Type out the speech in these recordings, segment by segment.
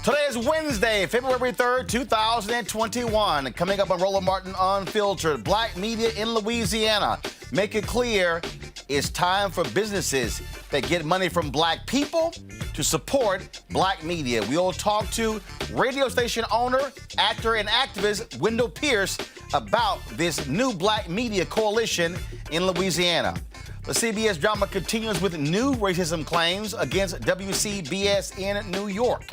Today is Wednesday, February 3rd, 2021. Coming up on Roland Martin Unfiltered, black media in Louisiana make it clear it's time for businesses that get money from black people to support black media. We'll talk to radio station owner, actor, and activist Wendell Pierce about this new black media coalition in Louisiana. The CBS drama continues with new racism claims against WCBS in New York.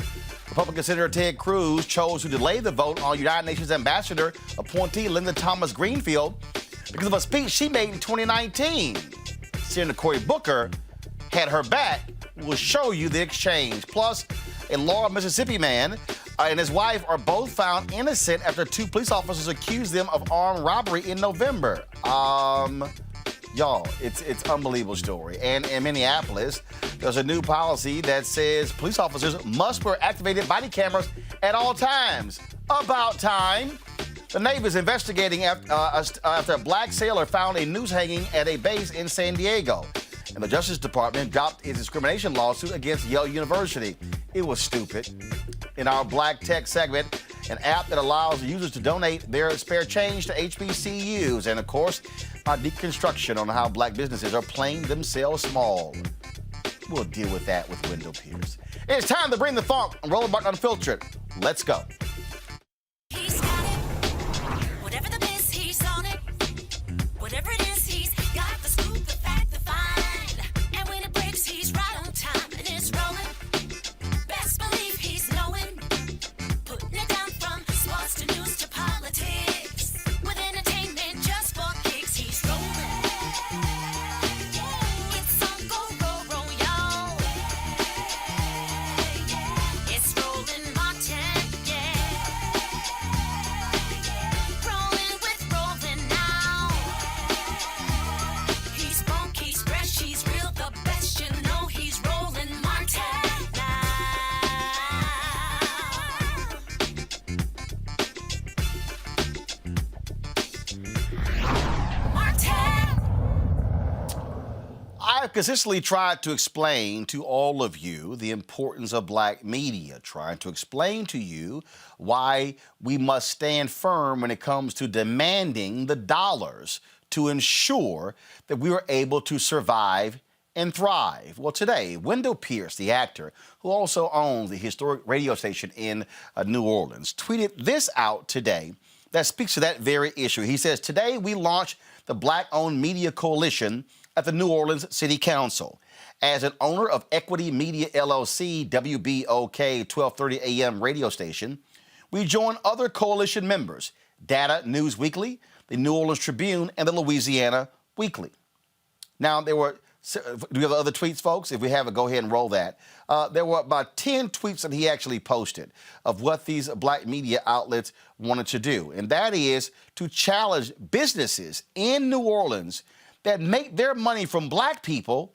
Republican Senator Ted Cruz chose to delay the vote on United Nations Ambassador appointee Linda Thomas Greenfield because of a speech she made in 2019. Senator Cory Booker had her back. We'll show you the exchange. Plus, a Laurel, Mississippi man and his wife are both found innocent after two police officers accused them of armed robbery in November. Y'all, it's an unbelievable story. And in Minneapolis, there's a new policy that says police officers must wear activated body cameras at all times. About time. The Navy is investigating after a black sailor found a noose hanging at a base in San Diego. And the Justice Department dropped its discrimination lawsuit against Yale University. It was stupid. In our Black Tech segment, an app that allows users to donate their spare change to HBCUs. And of course, our deconstruction on how black businesses are playing themselves small. We'll deal with that with Wendell Pierce. It's time to bring the funk on Roland Martin Unfiltered. Let's go. He's got it. Whatever the biz, he's on it. Whatever it is, he's got the scoop, the fact, the find. And when it breaks, he's right on time and it's rolling. Best believe he's knowing. Putting it down from sports to news to politics. With entertainment just for kicks, he's rolling. It's on go, roll, y'all. It's Roland Martin, yeah. Rolling with Roland now. He's funk, he's fresh, he's real, the best, you know he's Roland Martin now. Martin! I have consistently tried to explain to all of you the importance of black media, trying to explain to you why we must stand firm when it comes to demanding the dollars to ensure that we are able to survive and thrive. Well, today, Wendell Pierce, the actor, who also owns the historic radio station in New Orleans, tweeted this out today that speaks to that very issue. He says, today we launch the Black-Owned Media Coalition at the New Orleans City Council. As an owner of Equity Media LLC, WBOK 1230 AM radio station, we join other coalition members, Data News Weekly, the New Orleans Tribune, and the Louisiana Weekly. Now, do we have other tweets, folks? If we have it, go ahead and roll that. There were about 10 tweets that he actually posted of what these black media outlets wanted to do, and that is to challenge businesses in New Orleans that make their money from black people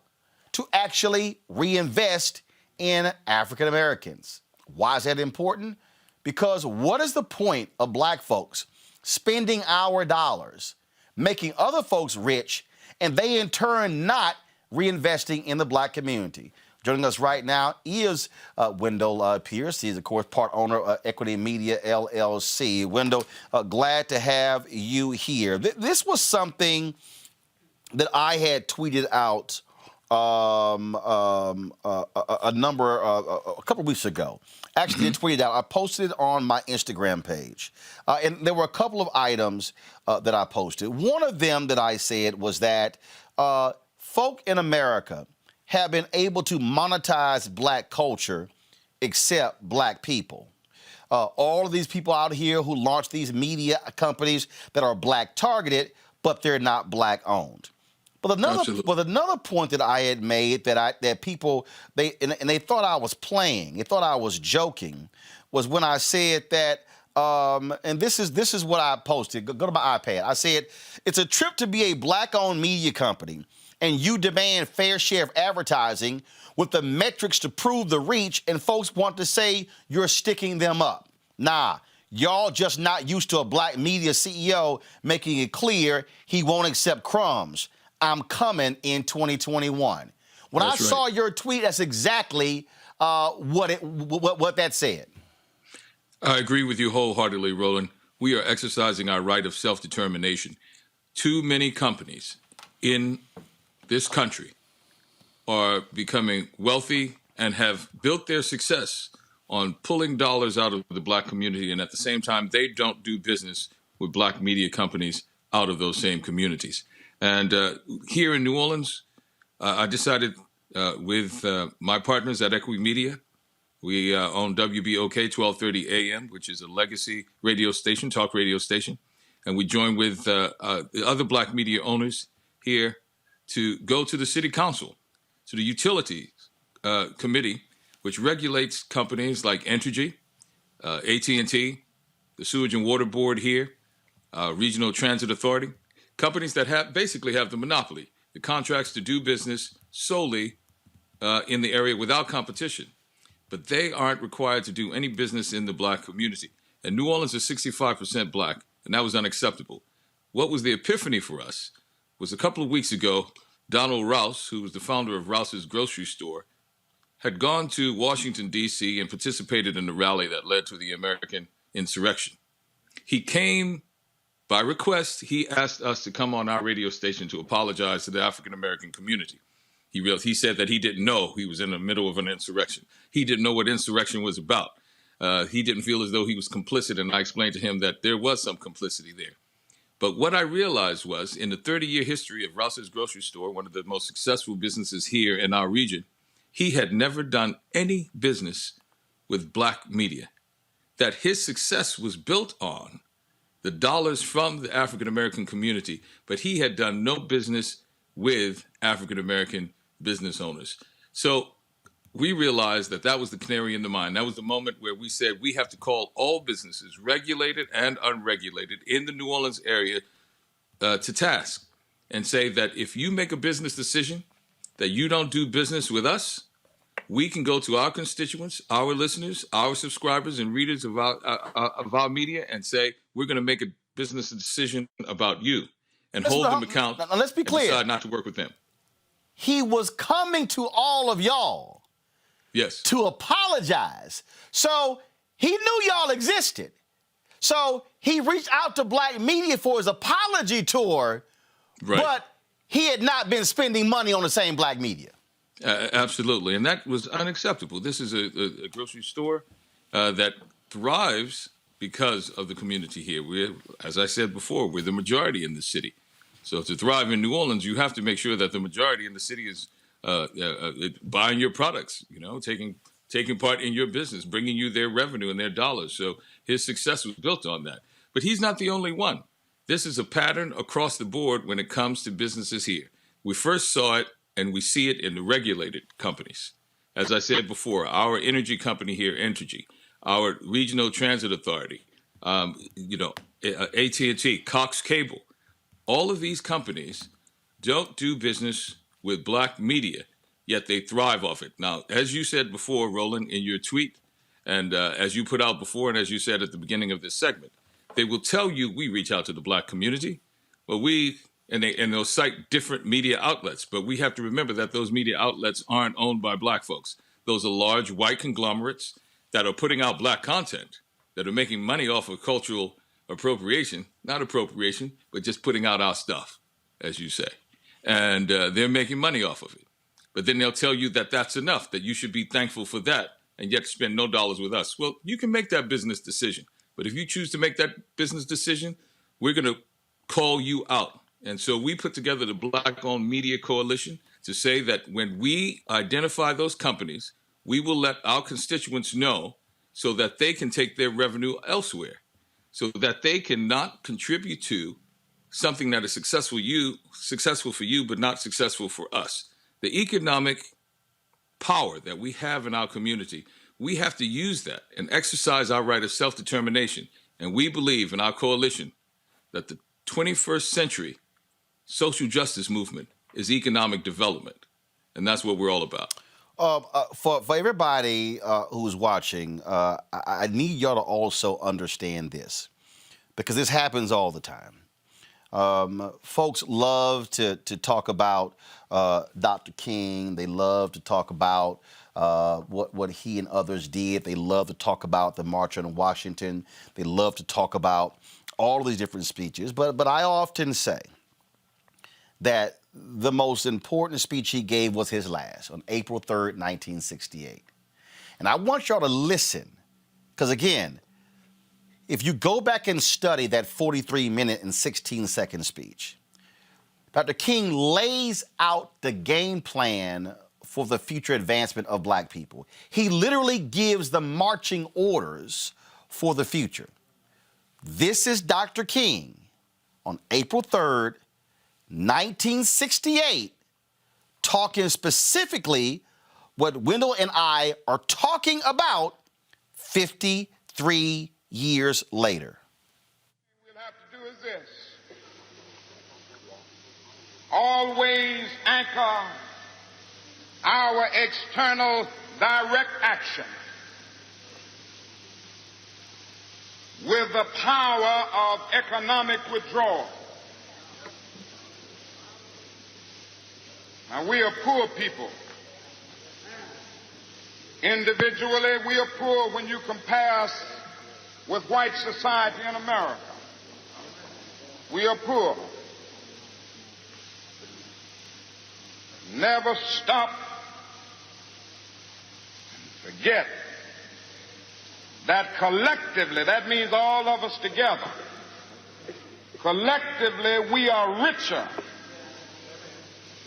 to actually reinvest in African Americans. Why is that important? Because what is the point of black folks spending our dollars, making other folks rich, and they in turn not reinvesting in the black community? Joining us right now is Wendell Pierce. He's, of course, part owner of Equity Media LLC. Wendell, glad to have you here. This was something that I had tweeted out a couple of weeks ago. Actually, I tweeted out. I posted it on my Instagram page, and there were a couple of items that I posted. One of them that I said was that folk in America have been able to monetize black culture except black people. All of these people out here who launch these media companies that are black targeted, but they're not black owned. But another point that I had made that people they thought I was playing, they thought I was joking, was when I said that, and this is what I posted. Go to my iPad. I said it's a trip to be a black-owned media company, and you demand fair share of advertising with the metrics to prove the reach, and folks want to say you're sticking them up. Nah. Y'all just not used to a black media CEO making it clear he won't accept crumbs. I'm coming in 2021. When I saw your tweet, that's exactly what that said. I agree with you wholeheartedly, Roland. We are exercising our right of self-determination. Too many companies in this country are becoming wealthy and have built their success on pulling dollars out of the black community, and at the same time, they don't do business with black media companies out of those same communities. And here in New Orleans, I decided with my partners at Equity Media, we own WBOK 1230 AM, which is a legacy radio station, talk radio station. And we joined with the other black media owners here to go to the city council, to the utilities committee, which regulates companies like Entergy, AT&T, the Sewage and Water Board here, Regional Transit Authority, companies that basically have the monopoly, the contracts to do business solely in the area without competition. But they aren't required to do any business in the black community. And New Orleans is 65% black, and that was unacceptable. What was the epiphany for us was a couple of weeks ago, Donald Rouse, who was the founder of Rouse's grocery store, had gone to Washington, D.C. and participated in the rally that led to the American insurrection. He came by request. He asked us to come on our radio station to apologize to the African-American community. He said that he didn't know he was in the middle of an insurrection. He didn't know what insurrection was about. He didn't feel as though he was complicit, and I explained to him that there was some complicity there. But what I realized was, in the 30-year history of Rouse's grocery store, one of the most successful businesses here in our region, he had never done any business with black media. That his success was built on the dollars from the African-American community, but he had done no business with African-American business owners. So we realized that that was the canary in the mine. That was the moment where we said we have to call all businesses, regulated and unregulated, in the New Orleans area to task and say that if you make a business decision that you don't do business with us, we can go to our constituents, our listeners, our subscribers and readers of our media and say, we're going to make a business decision about you and hold them accountable. Now, let's be clear. And decide not to work with them. He was coming to all of y'all to apologize. So he knew y'all existed. So he reached out to black media for his apology tour, but he had not been spending money on the same black media. Absolutely. And that was unacceptable. This is a grocery store that thrives because of the community here. We're, as I said before, we're the majority in the city. So to thrive in New Orleans, you have to make sure that the majority in the city is buying your products, you know, taking part in your business, bringing you their revenue and their dollars. So his success was built on that. But he's not the only one. This is a pattern across the board when it comes to businesses here. We first saw it and we see it in the regulated companies. As I said before, our energy company here, Entergy, our Regional Transit Authority, AT&T, Cox Cable, all of these companies don't do business with black media, yet they thrive off it. Now, as you said before, Roland, in your tweet, and as you put out before, and as you said at the beginning of this segment, they will tell you we reach out to the black community, but they'll cite different media outlets. But we have to remember that those media outlets aren't owned by black folks. Those are large white conglomerates that are putting out black content, that are making money off of cultural appropriation, not appropriation, but just putting out our stuff, as you say. And they're making money off of it. But then they'll tell you that that's enough, that you should be thankful for that, and yet spend no dollars with us. Well, you can make that business decision. But if you choose to make that business decision, we're going to call you out. And so we put together the Black-Owned Media Coalition to say that when we identify those companies, we will let our constituents know so that they can take their revenue elsewhere, so that they cannot contribute to something that is successful for you, but not successful for us. The economic power that we have in our community, we have to use that and exercise our right of self-determination. And we believe in our coalition that the 21st century social justice movement is economic development. And that's what we're all about. For everybody who's watching, I need y'all to also understand this, because this happens all the time. Folks love to talk about Dr. King. They love to talk about what he and others did. They love to talk about the March on Washington. They love to talk about all of these different speeches. But I often say that the most important speech he gave was his last on April 3rd, 1968. And I want y'all to listen, because again, if you go back and study that 43-minute and 16-second speech, Dr. King lays out the game plan for the future advancement of black people. He literally gives the marching orders for the future. This is Dr. King on April 3rd, 1968, talking specifically what Wendell and I are talking about 53 years later. What we'll have to do is this: always anchor our external direct action with the power of economic withdrawal. Now, we are poor people. Individually, we are poor when you compare us with white society in America. We are poor. Never stop and forget that collectively, that means all of us together, collectively we are richer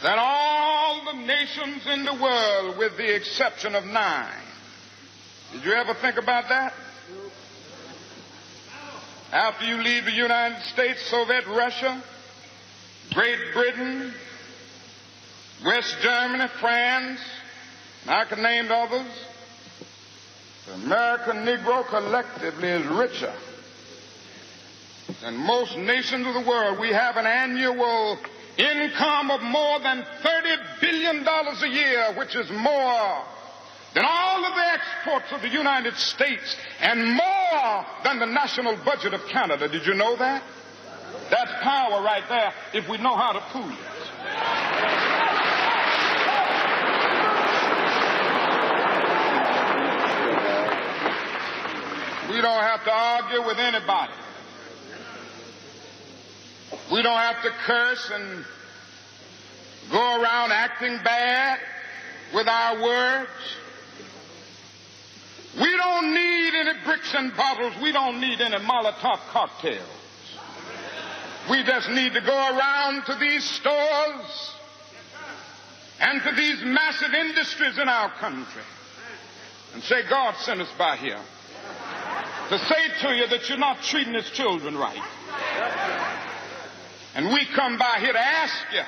than all the nations in the world with the exception of 9. Did you ever think about that? After you leave the United States, Soviet Russia, Great Britain, West Germany, France, and I can name others, the American Negro collectively is richer than most nations of the world. We have an annual income of more than $30 billion a year, which is more than all of the exports of the United States and more than the national budget of Canada. Did you know that? That's power right there if we know how to pool it. We don't have to argue with anybody. We don't have to curse and go around acting bad with our words. We don't need any bricks and bottles. We don't need any Molotov cocktails. We just need to go around to these stores and to these massive industries in our country and say, God sent us by here to say to you that you're not treating his children right. And we come by here to ask you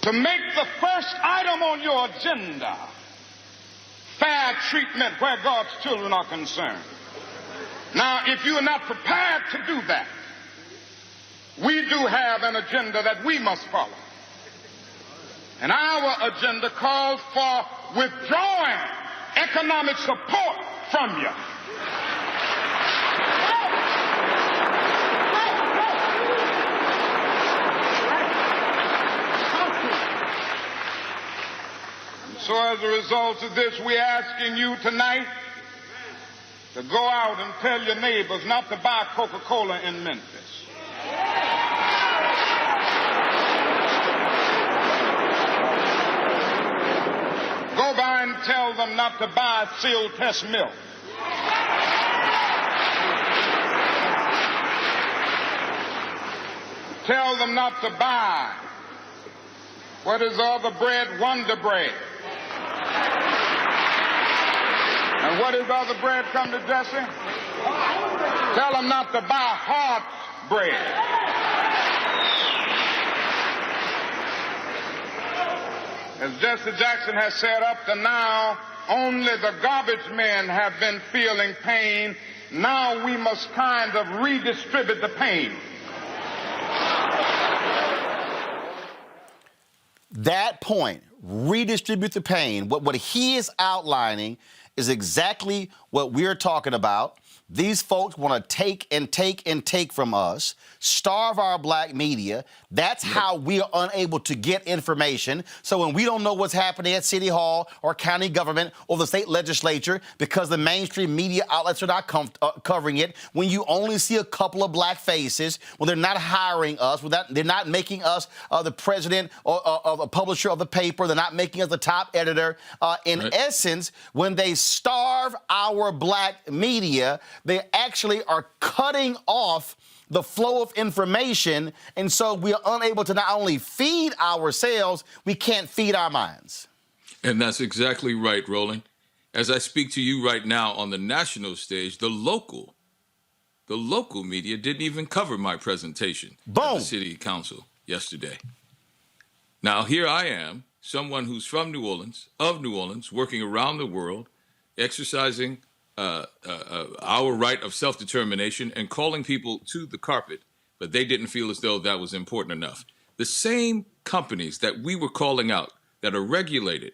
to make the first item on your agenda fair treatment where God's children are concerned. Now, if you are not prepared to do that, we do have an agenda that we must follow. And our agenda calls for withdrawing economic support from you. So as a result of this, we're asking you tonight to go out and tell your neighbors not to buy Coca-Cola in Memphis. Go by and tell them not to buy Seal Test milk. Tell them not to buy what is the other bread, Wonder Bread. And what is the other bread come to Jesse? Tell them not to buy hard bread. As Jesse Jackson has said, up to now, only the garbage men have been feeling pain. Now we must kind of redistribute the pain. That point, redistribute the pain, what he is outlining is exactly what we're talking about These folks want to take and take and take from us, starve our black media. That's how we are unable to get information. So when we don't know what's happening at City Hall or county government or the state legislature because the mainstream media outlets are not covering it, when you only see a couple of black faces, when they're not hiring us, when they're not making us the president or a publisher of the paper, they're not making us the top editor. In essence, when they starve our black media, they actually are cutting off the flow of information, and so we are unable to not only feed ourselves, we can't feed our minds. And that's exactly right, Roland. As I speak to you right now on the national stage, the local media didn't even cover my presentation at the City Council yesterday. Now, here I am, someone who's from New Orleans, working around the world, exercising our right of self-determination and calling people to the carpet, but they didn't feel as though that was important enough. The same companies that we were calling out that are regulated,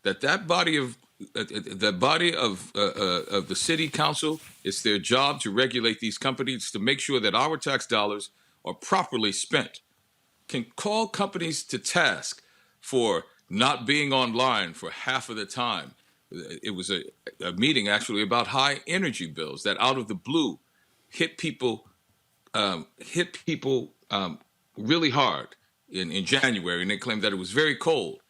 that body of the City Council, it's their job to regulate these companies to make sure that our tax dollars are properly spent, can call companies to task for not being online for half of the time. It was a meeting actually about high energy bills that out of the blue hit people really hard in January, and they claimed that it was very cold.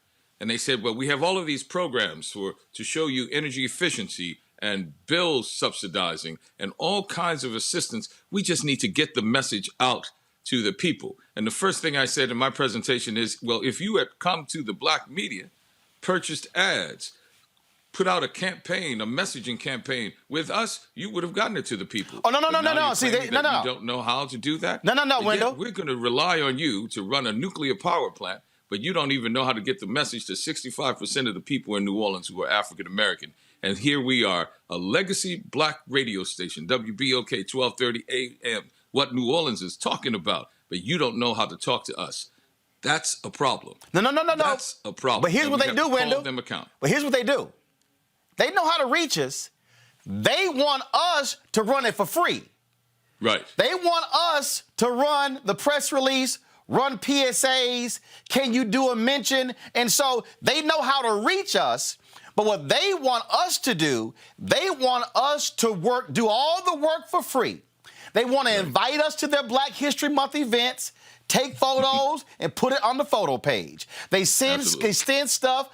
And they said, well, we have all of these programs to show you energy efficiency and bills subsidizing and all kinds of assistance. We just need to get the message out to the people. And the first thing I said in my presentation is, well, if you had come to the black media, purchased ads, put out a campaign, a messaging campaign with us, you would have gotten it to the people. Oh, no. See, you don't know how to do that? No, Wendell. We're going to rely on you to run a nuclear power plant, but you don't even know how to get the message to 65% of the people in New Orleans who are African American. And here we are, a legacy black radio station, WBOK 1230 AM, what New Orleans is talking about, but you don't know how to talk to us. That's a problem. No. That's a problem. But here's what they do, Wendell. Hold them account. But here's what they do. They know how to reach us. They want us to run it for free. Right. They want us to run the press release, run PSAs. Can you do a mention? And so they know how to reach us. But what they want us to do, they want us to do all the work for free. They want to invite us to their Black History Month events, take photos, and put it on the photo page. They send stuff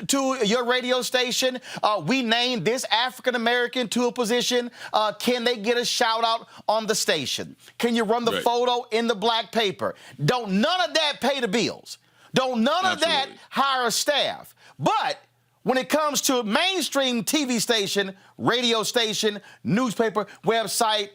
to your radio station. We named this African American to a position. Can they get a shout out on the station? Can you run the photo in the black paper? Don't none of that pay the bills. Don't none of that hire staff. But when it comes to mainstream TV station, radio station, newspaper, website,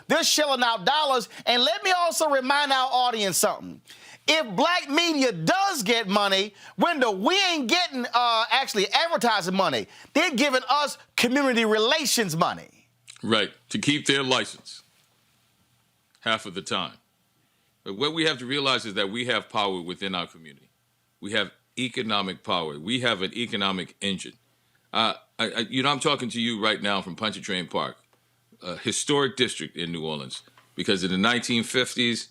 they're shelling out dollars. And let me also remind our audience something. If black media does get money, Wendell, we ain't getting actually advertising money. They're giving us community relations money. Right, to keep their license half of the time. But what we have to realize is that we have power within our community. We have economic power. We have an economic engine. I'm talking to you right now from Pontchartrain Park, a historic district in New Orleans, because in the 1950s,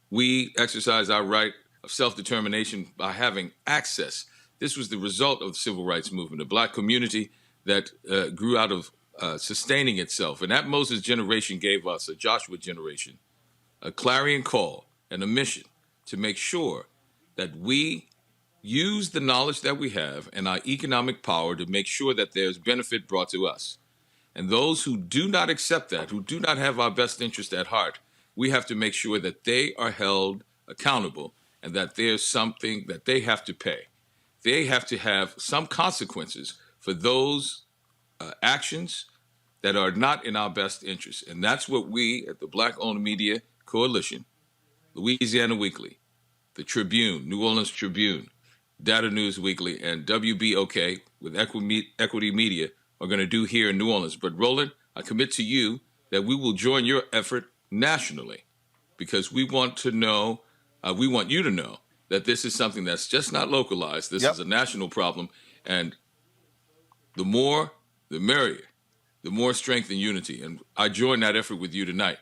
we exercised our right of self-determination by having access. This was the result of the civil rights movement, a black community that grew out of sustaining itself. And that Moses generation gave us, a Joshua generation, a clarion call and a mission to make sure that we use the knowledge that we have and our economic power to make sure that there's benefit brought to us. And those who do not accept that, who do not have our best interest at heart, we have to make sure that they are held accountable and that there's something that they have to pay. They have to have some consequences for those actions that are not in our best interest. And that's what we at the Black-Owned Media Coalition, Louisiana Weekly, the Tribune, New Orleans Tribune, Data News Weekly, and WBOK with Equity Media are going to do here in New Orleans. But Roland, I commit to you that we will join your effort nationally, because we want you to know that this is something that's just not localized. This is a national problem, and the more, the merrier. the more strength and unity. And I join that effort with you tonight.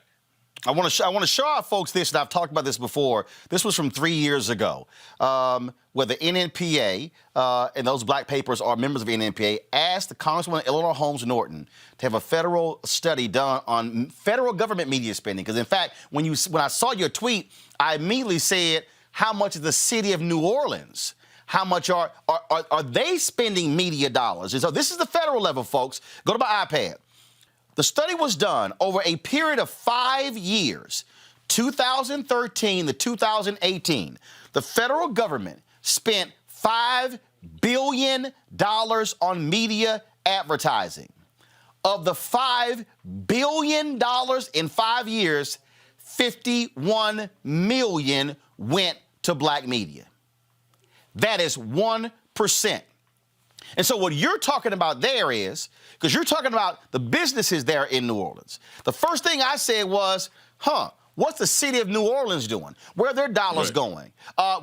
I want to show our folks this, and I've talked about this before. This was from 3 years ago, where the NNPA and those black papers are members of NNPA asked the Congresswoman Eleanor Holmes Norton to have a federal study done on federal government media spending. Because in fact, when I saw your tweet, I immediately said, how much is the city of New Orleans? How much are they spending media dollars? And so this is the federal level, folks. Go to my iPad. The study was done over a period of 5 years, 2013 to 2018. The federal government spent $5 billion on media advertising. Of the $5 billion in 5 years, 51 million went to black media. That is 1%. And so what you're talking about there is, because you're talking about the businesses there in New Orleans. The first thing I said was, what's the city of New Orleans doing? Where are their dollars going?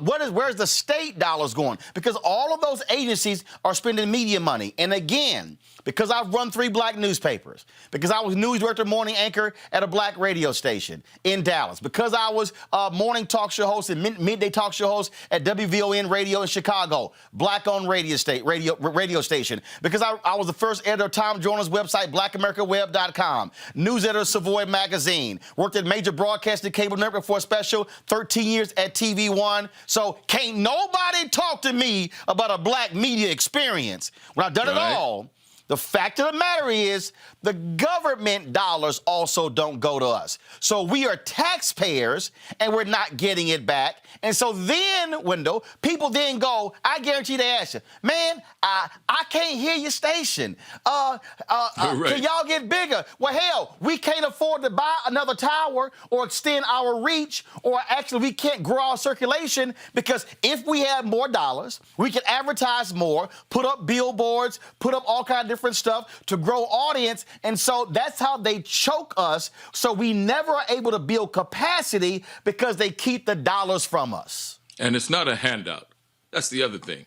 Where's the state dollars going? Because all of those agencies are spending media money. And again, because I've run 3 black newspapers, because I was news director, morning anchor at a black radio station in Dallas, because I was morning talk show host and midday talk show host at WVON Radio in Chicago, black-owned radio station, because I was the first editor of Tom Joyner's website, blackamericaweb.com, news editor of Savoy Magazine, worked at major broadcasting cable network for a special 13 years at TV One. So can't nobody talk to me about a black media experience when I've done it all. The fact of the matter is the government dollars also don't go to us. So we are taxpayers and we're not getting it back. And so then, Wendell, people then go, I guarantee they ask you, man, I can't hear your station. Can y'all get bigger? Well, hell, we can't afford to buy another tower or extend our reach, or actually we can't grow our circulation, because if we had more dollars, we could advertise more, put up billboards, put up all kinds of different stuff to grow audience. And so that's how they choke us. So we never are able to build capacity because they keep the dollars from us. And it's not a handout. That's the other thing.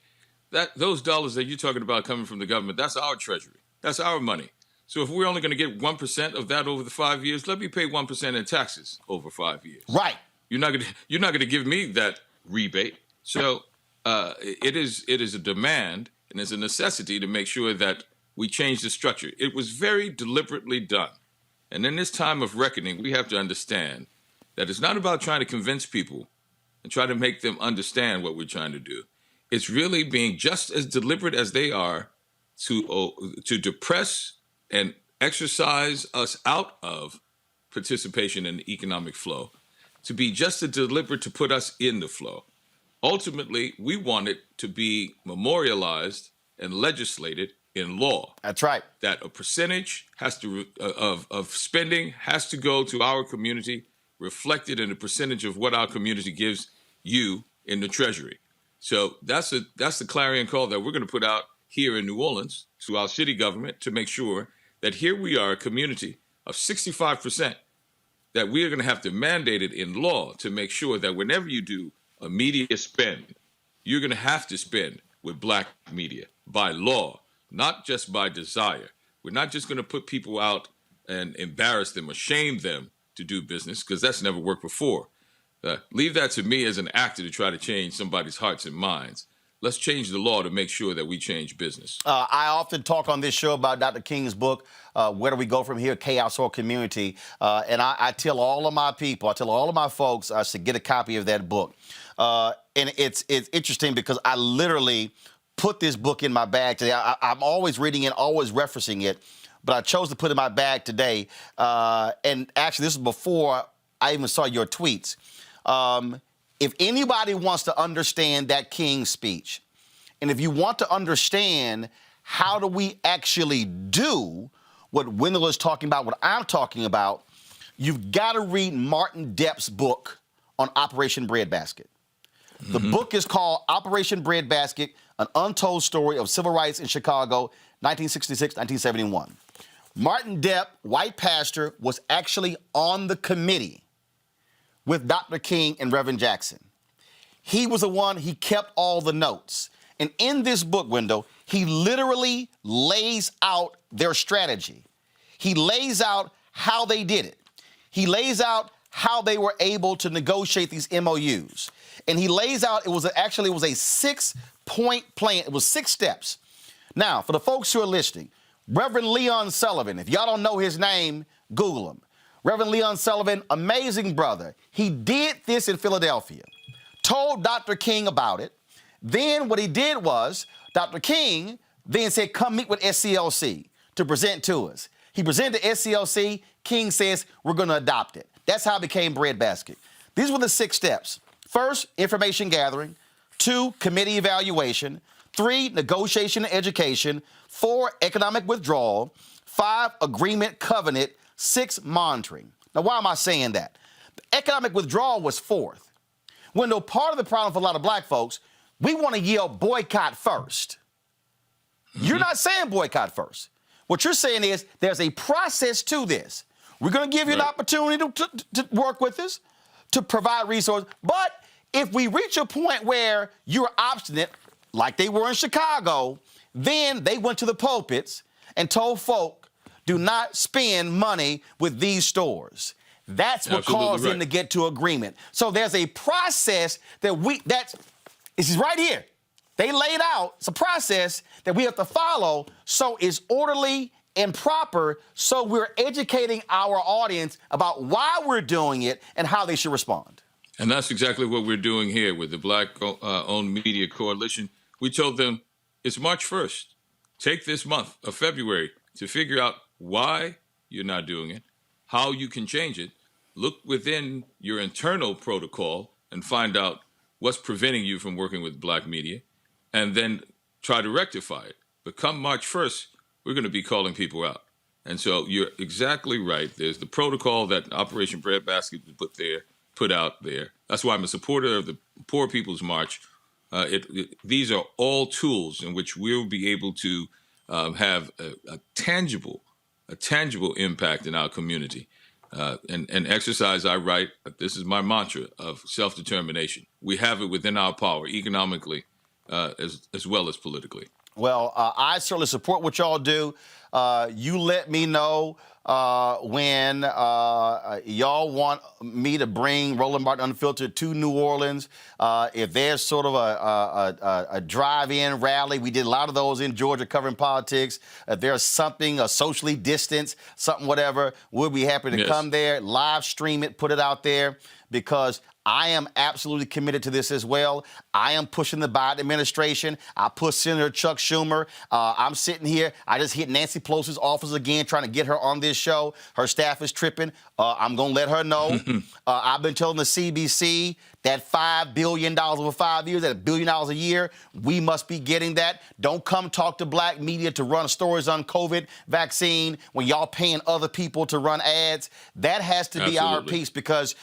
Those dollars that you're talking about coming from the government, that's our treasury. That's our money. So if we're only going to get 1% of that over the 5 years, let me pay 1% in taxes over 5 years. Right. You're not going to give me that rebate. So it is a demand and it's a necessity to make sure that we change the structure. It was very deliberately done. And in this time of reckoning, we have to understand that it's not about trying to convince people and try to make them understand what we're trying to do. It's really being just as deliberate as they are to depress and exercise us out of participation in the economic flow, to be just as deliberate to put us in the flow. Ultimately, we want it to be memorialized and legislated in law. That's right. That a percentage of spending has to go to our community, reflected in a percentage of what our community gives you in the treasury. So that's the clarion call that we're going to put out here in New Orleans to our city government, to make sure that here we are, a community of 65%, that we are going to have to mandate it in law to make sure that whenever you do a media spend, you're going to have to spend with black media by law, not just by desire. We're not just going to put people out and embarrass them or shame them to do business, because that's never worked before. Leave that to me as an actor to try to change somebody's hearts and minds. Let's change the law to make sure that we change business. I often talk on this show about Dr. King's book, Where Do We Go From Here, Chaos or Community? And I tell all of my people, I tell all of my folks to get a copy of that book. And it's interesting because I literally put this book in my bag today. I'm always reading it, always referencing it, but I chose to put it in my bag today. And actually, this is before I even saw your tweets. If anybody wants to understand that King's speech, and if you want to understand how do we actually do what Wendell is talking about, what I'm talking about, you've got to read Martin Depp's book on Operation Breadbasket. The book is called Operation Breadbasket, An Untold Story of Civil Rights in Chicago, 1966, 1971. Martin Depp, white pastor, was actually on the committee with Dr. King and Reverend Jackson. He was the one, he kept all the notes. And in this book, Wendell, he literally lays out their strategy. He lays out how they did it. He lays out how they were able to negotiate these MOUs. And he lays out, it was a 6-point plan. It was 6 steps. Now, for the folks who are listening, Reverend Leon Sullivan, if y'all don't know his name, Google him. Reverend Leon Sullivan, amazing brother. He did this in Philadelphia, told Dr. King about it. Then what he did was, Dr. King then said, come meet with SCLC to present to us. He presented to SCLC. King says, we're going to adopt it. That's how it became Breadbasket. These were the 6 steps. First, information gathering. 2, committee evaluation. 3, negotiation and education. 4, economic withdrawal. 5, agreement covenant. 6, monitoring. Now, why am I saying that? The economic withdrawal was 4th. When though part of the problem for a lot of black folks, we want to yell boycott first. You're not saying boycott first. What you're saying is there's a process to this. We're going to give you an opportunity to work with us, to provide resources. But if we reach a point where you're obstinate, like they were in Chicago, then they went to the pulpits and told folk, do not spend money with these stores. That's what caused them to get to agreement. So there's a process that this is right here. They laid out, it's a process that we have to follow so it's orderly and proper, so we're educating our audience about why we're doing it and how they should respond. And that's exactly what we're doing here with the Black-Owned Media Coalition. We told them it's March 1st. Take this month of February to figure out why you're not doing it, how you can change it. Look within your internal protocol and find out what's preventing you from working with black media, and then try to rectify it. But come March 1st, we're going to be calling people out. And so you're exactly right. There's the protocol that Operation Breadbasket put out there. That's why I'm a supporter of the Poor People's March. These are all tools in which we'll be able to have a tangible impact in our community. And exercise our right, this is my mantra, of self-determination. We have it within our power, economically as well as politically. Well, I certainly support what y'all do. You let me know when y'all want me to bring Roland Martin Unfiltered to New Orleans. If there's sort of a drive-in rally, we did a lot of those in Georgia covering politics. If there's something, a socially distanced, something, whatever, we'll be happy to come there, live stream it, put it out there, because I am absolutely committed to this as well. I am pushing the Biden administration. I push Senator Chuck Schumer. I'm sitting here. I just hit Nancy Pelosi's office again, trying to get her on this show. Her staff is tripping. I'm going to let her know. I've been telling the CBC that $5 billion over 5 years, that $1 billion a year, we must be getting that. Don't come talk to black media to run stories on COVID vaccine when y'all paying other people to run ads. That has to be our piece, because,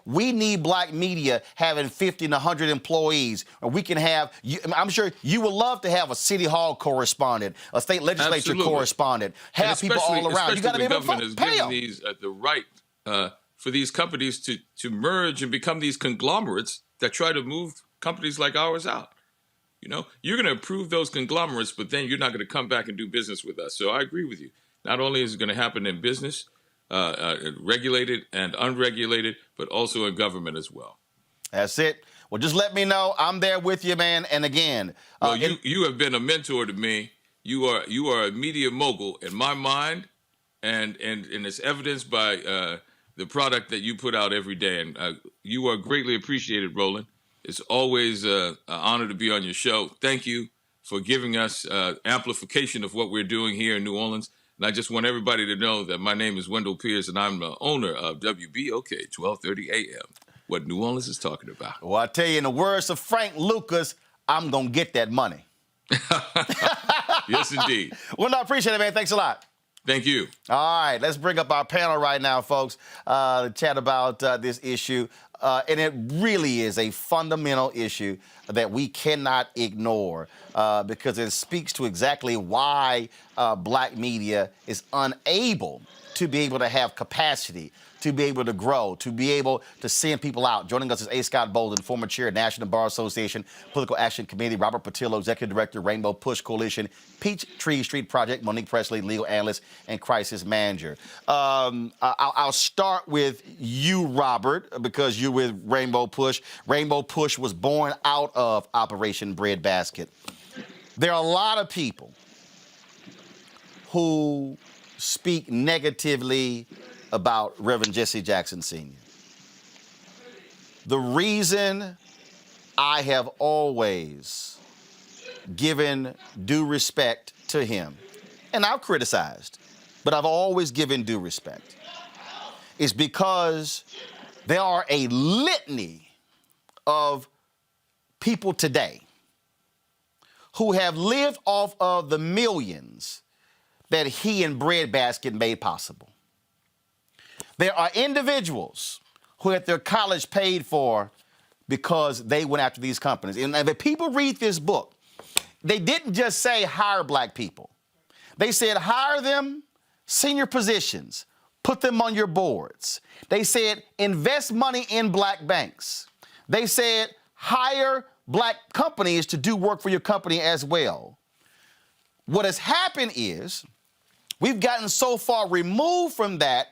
we need black media having 50 and 100 employees. Or we can have, I'm sure you would love to have a city hall correspondent, a state legislature correspondent, have people all around. You got to be able to pay them. These the right for these companies to merge and become these conglomerates that try to move companies like ours out. You know, you're going to approve those conglomerates, but then you're not going to come back and do business with us. So I agree with you. Not only is it going to happen in business, regulated and unregulated, but also in government as well. That's it. Well, just let me know. I'm there with you, man. And again, well, you have been a mentor to me. You are a media mogul in my mind, and it's evidenced by the product that you put out every day. And you are greatly appreciated, Roland. It's always an honor to be on your show. Thank you for giving us amplification of what we're doing here in New Orleans. And I just want everybody to know that my name is Wendell Pierce, and I'm the owner of WBOK 1230 AM, what New Orleans is talking about. Well, I tell you, in the words of Frank Lucas, I'm going to get that money. Yes, indeed. Well, I appreciate it, man. Thanks a lot. Thank you. All right, let's bring up our panel right now, folks, to chat about this issue. And it really is a fundamental issue that we cannot ignore because it speaks to exactly why black media is unable to be able to have capacity to be able to grow, to be able to send people out. Joining us is A. Scott Bolden, former chair, National Bar Association, Political Action Committee, Robert Patillo, Executive Director, Rainbow Push Coalition, Peachtree Street Project, Monique Presley, legal analyst and crisis manager. I'll start with you, Robert, because you're with Rainbow Push. Rainbow Push was born out of Operation Breadbasket. There are a lot of people who speak negatively about Reverend Jesse Jackson Sr. The reason I have always given due respect to him, and I've criticized, but I've always given due respect, is because there are a litany of people today who have lived off of the millions that he and Breadbasket made possible. There are individuals who had their college paid for because they went after these companies. And if people read this book, they didn't just say hire black people. They said hire them, senior positions, put them on your boards. They said invest money in black banks. They said hire black companies to do work for your company as well. What has happened is we've gotten so far removed from that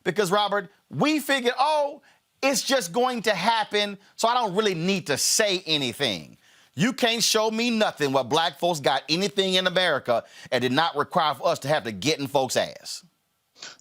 because, Robert, we figured, oh, it's just going to happen, so I don't really need to say anything. You can't show me nothing where black folks got anything in America and did not require for us to have to get in folks' ass.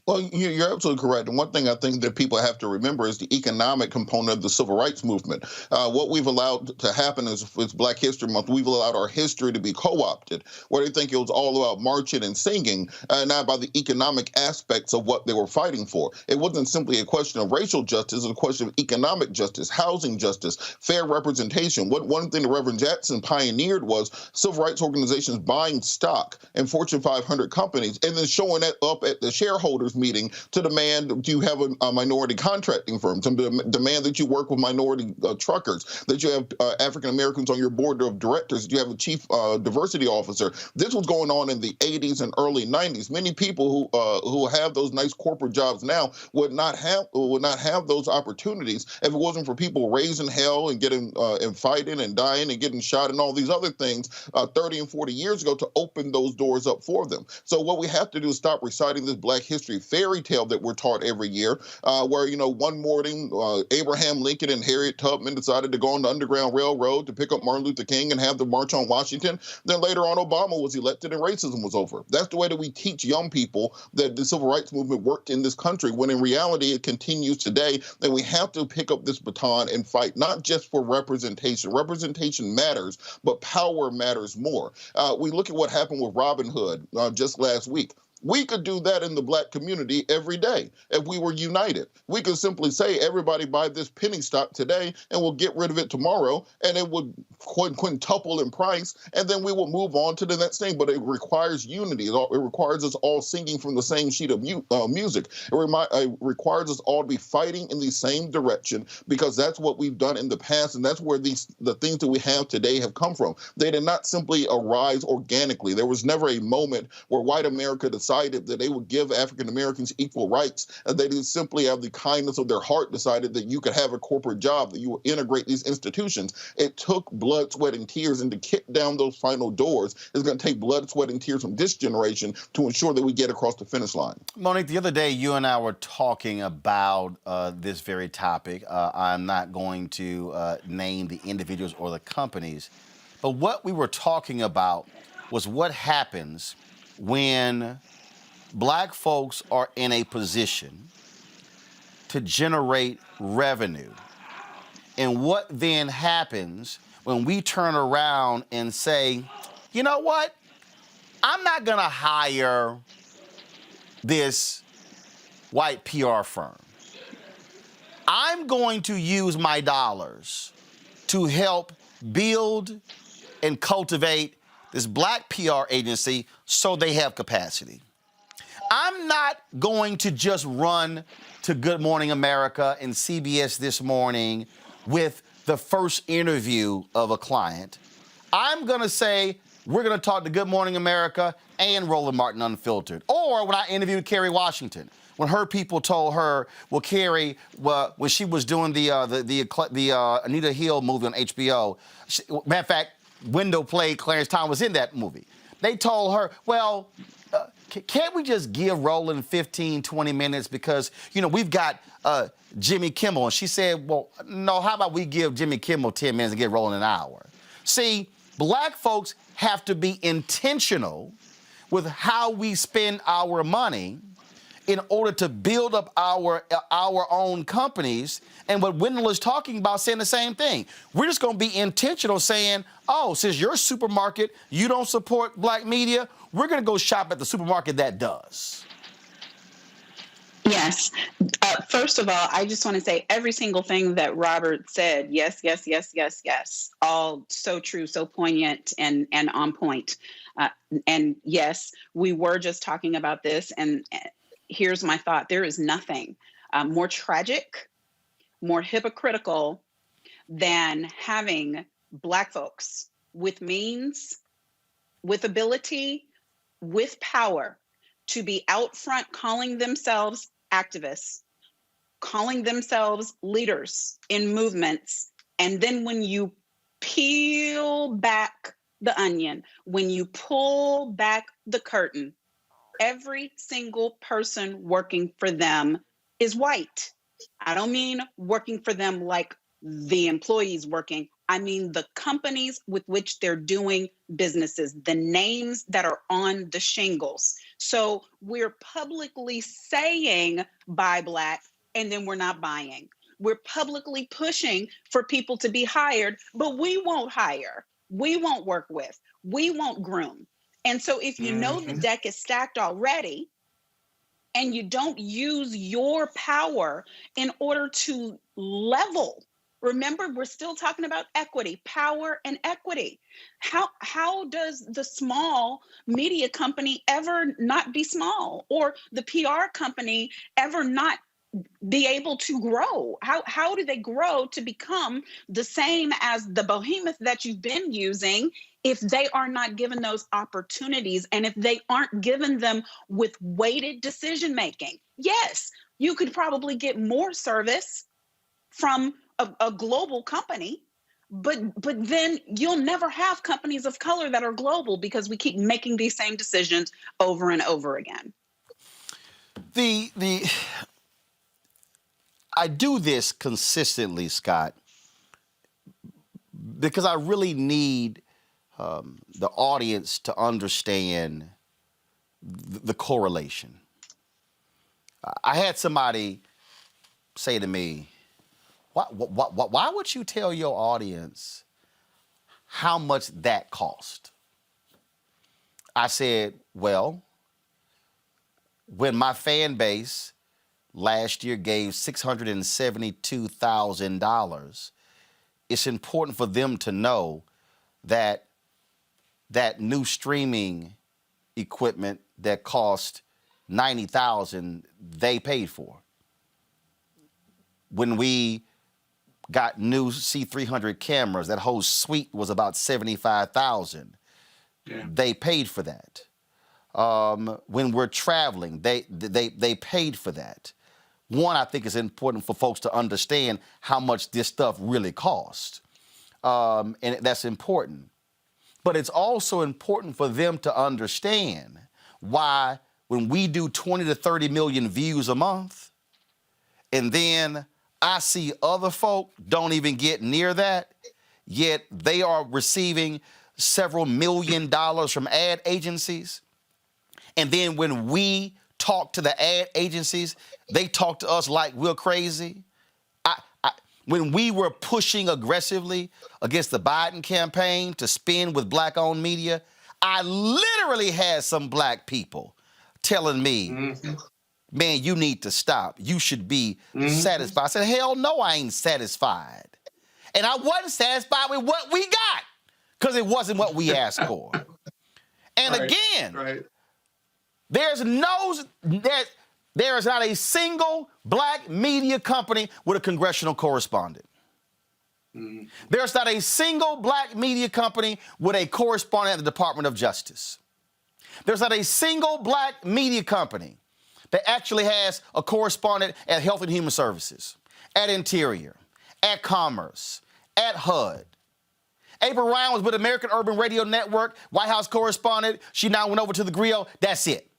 Well, you're absolutely correct. And one thing I think that people have to remember is the economic component of the civil rights movement. What we've allowed to happen is Black History Month, we've allowed our history to be co-opted, where they think it was all about marching and singing, not about the economic aspects of what they were fighting for. It wasn't simply a question of racial justice, it was a question of economic justice, housing justice, fair representation. One thing the Reverend Jackson pioneered was civil rights organizations buying stock in Fortune 500 companies and then showing that up at the shareholders meeting to demand you have a minority contracting firm, to demand that you work with minority truckers, that you have African Americans on your board of directors, that you have a chief diversity officer. This was going on in the 80s and early 90s. Many people who have those nice corporate jobs now would not have those opportunities if it wasn't for people raising hell and getting and fighting and dying and getting shot and all these other things 30 and 40 years ago to open those doors up for them. So what we have to do is stop reciting this Black history fairy tale that we're taught every year, where, one morning Abraham Lincoln and Harriet Tubman decided to go on the Underground Railroad to pick up Martin Luther King and have the March on Washington. Then later on, Obama was elected and racism was over. That's the way that we teach young people that the civil rights movement worked in this country, when in reality it continues today. Then we have to pick up this baton and fight, not just for representation. Representation matters, but power matters more. We look at what happened with Robin Hood just last week. We could do that in the Black community every day if we were united. We could simply say, everybody buy this penny stock today and we'll get rid of it tomorrow, and it would quintuple in price, and then we will move on to the next thing. But it requires unity. It requires us all singing from the same sheet of music. It requires us all to be fighting in the same direction, because that's what we've done in the past, and that's where the things that we have today have come from. They did not simply arise organically. There was never a moment where white America decided that they would give African Americans equal rights, and they didn't simply have the kindness of their heart decided that you could have a corporate job, that you would integrate these institutions. It took blood, sweat, and tears, and to kick down those final doors is going to take blood, sweat, and tears from this generation to ensure that we get across the finish line. Monique, the other day you and I were talking about this very topic. I'm not going to name the individuals or the companies, but what we were talking about was what happens when Black folks are in a position to generate revenue. And what then happens when we turn around and say, you know what? I'm not going to hire this white PR firm. I'm going to use my dollars to help build and cultivate this Black PR agency so they have capacity. I'm not going to just run to Good Morning America and CBS This Morning with the first interview of a client. I'm going to say, we're going to talk to Good Morning America and Roland Martin Unfiltered. Or when I interviewed Kerry Washington, when her people told her, well, Kerry, when she was doing the Anita Hill movie on HBO, matter of fact, Window played Clarence Thomas was in that movie. They told her, well, can't we just give Roland 15, 20 minutes because, we've got Jimmy Kimmel. And she said, well, no, how about we give Jimmy Kimmel 10 minutes and give Roland an hour? See, black folks have to be intentional with how we spend our money in order to build up our own companies. And what Wendell is talking about, saying the same thing. We're just going to be intentional saying, oh, since your supermarket, you don't support black media, we're going to go shop at the supermarket that does. Yes. First of all, I just want to say every single thing that Robert said, yes, yes, yes, yes, yes. All so true, so poignant and on point. And yes, we were just talking about this. And here's my thought. There is nothing more tragic, more hypocritical than having black folks with means, with ability, with power to be out front calling themselves activists, calling themselves leaders in movements. And then when you peel back the onion, when you pull back the curtain, every single person working for them is white. I don't mean working for them like the employees working. I mean the companies with which they're doing businesses, the names that are on the shingles. So we're publicly saying buy black, and then we're not buying. We're publicly pushing for people to be hired, but we won't hire. We won't work with. We won't groom. And so if you know the deck is stacked already, and you don't use your power in order to level. Remember, we're still talking about equity, power and equity. How does the small media company ever not be small, or the PR company ever not be able to grow? How do they grow to become the same as the behemoth that you've been using if they are not given those opportunities and if they aren't given them with weighted decision making? Yes, you could probably get more service from a global company, but then you'll never have companies of color that are global because we keep making these same decisions over and over again. I do this consistently, Scott, because I really need the audience to understand the correlation. I had somebody say to me, why would you tell your audience how much that cost? I said, well, when my fan base last year gave $672,000, it's important for them to know that that new streaming equipment that cost $90,000, they paid for. When we got new C300 cameras, that whole suite was about $75,000. Yeah. They paid for that. When we're traveling, they paid for that. One, I think it's important for folks to understand how much this stuff really costs. And that's important. But it's also important for them to understand why when we do 20 to 30 million views a month, and then I see other folk don't even get near that, yet they are receiving several $1 million from ad agencies. And then when we talk to the ad agencies, they talk to us like we're crazy. When we were pushing aggressively against the Biden campaign to spin with black-owned media, I literally had some black people telling me, man, you need to stop. You should be satisfied. I said, hell no, I ain't satisfied. And I wasn't satisfied with what we got because it wasn't what we asked for. And again, there is not a single black media company with a congressional correspondent. There's not a single black media company with a correspondent at the Department of Justice. There's not a single black media company that actually has a correspondent at Health and Human Services, at Interior, at Commerce, at HUD. April Ryan was with American Urban Radio Network, White House correspondent. She now went over to the Grill. That's it.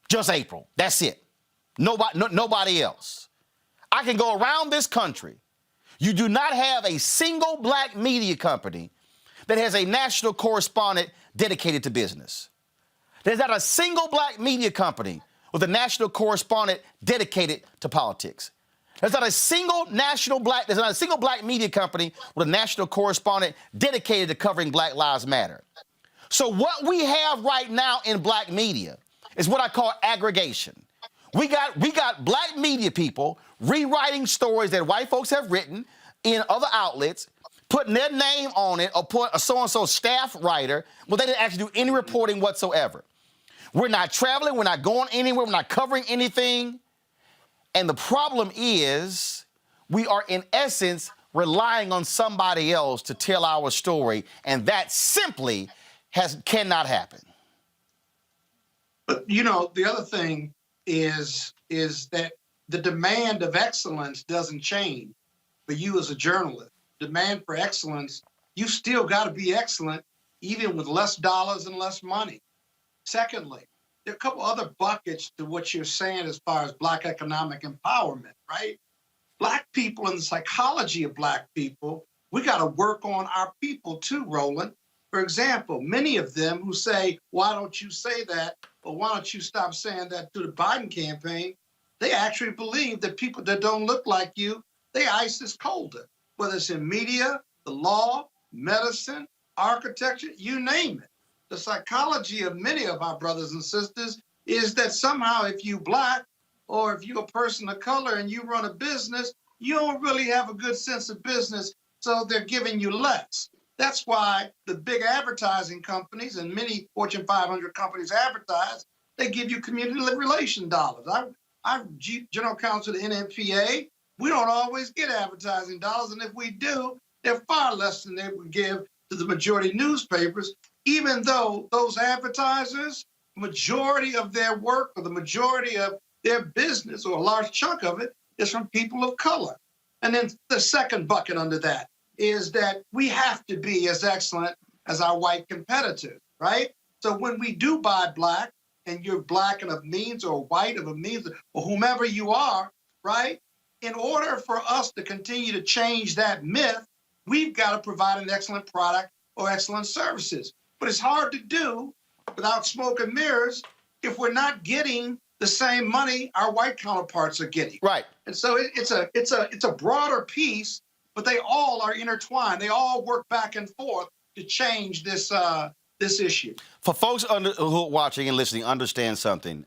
Just April. That's it. Nobody else. I can go around this country. You do not have a single black media company that has a national correspondent dedicated to business. There's not a single black media company with a national correspondent dedicated to politics. There's not a single black media company with a national correspondent dedicated to covering Black Lives Matter. So what we have right now in black media is what I call aggregation. We got black media people rewriting stories that white folks have written in other outlets, putting their name on it, or put a so-and-so staff writer, well, they didn't actually do any reporting whatsoever. We're not traveling, we're not going anywhere, we're not covering anything. And the problem is we are, in essence, relying on somebody else to tell our story, and that simply cannot happen. But, the other thing is that the demand of excellence doesn't change for you as a journalist. Demand for excellence, you still got to be excellent, even with less dollars and less money. Secondly, there are a couple other buckets to what you're saying as far as Black economic empowerment, right? Black people and the psychology of Black people, we got to work on our people too, Roland. For example, many of them who say, why don't you say that? Or why don't you stop saying that to the Biden campaign? They actually believe that people that don't look like you, they ISIS colder, whether it's in media, the law, medicine, architecture, you name it. The psychology of many of our brothers and sisters is that somehow if you Black or if you're a person of color and you run a business, you don't really have a good sense of business, so they're giving you less. That's why the big advertising companies and many Fortune 500 companies advertise, they give you community relation dollars. I'm general counsel of the NFPA. We don't always get advertising dollars, and if we do, they're far less than they would give to the majority newspapers, even though those advertisers, majority of their work or the majority of their business or a large chunk of it is from people of color. And then the second bucket under that is that we have to be as excellent as our white competitors, right? So when we do buy Black, and you're Black and of means or white of a means or whomever you are, right? In order for us to continue to change that myth, we've got to provide an excellent product or excellent services. But it's hard to do without smoke and mirrors if we're not getting the same money our white counterparts are getting. Right. And so it's a broader piece, but they all are intertwined. They all work back and forth to change this issue. For folks who are watching and listening, understand something.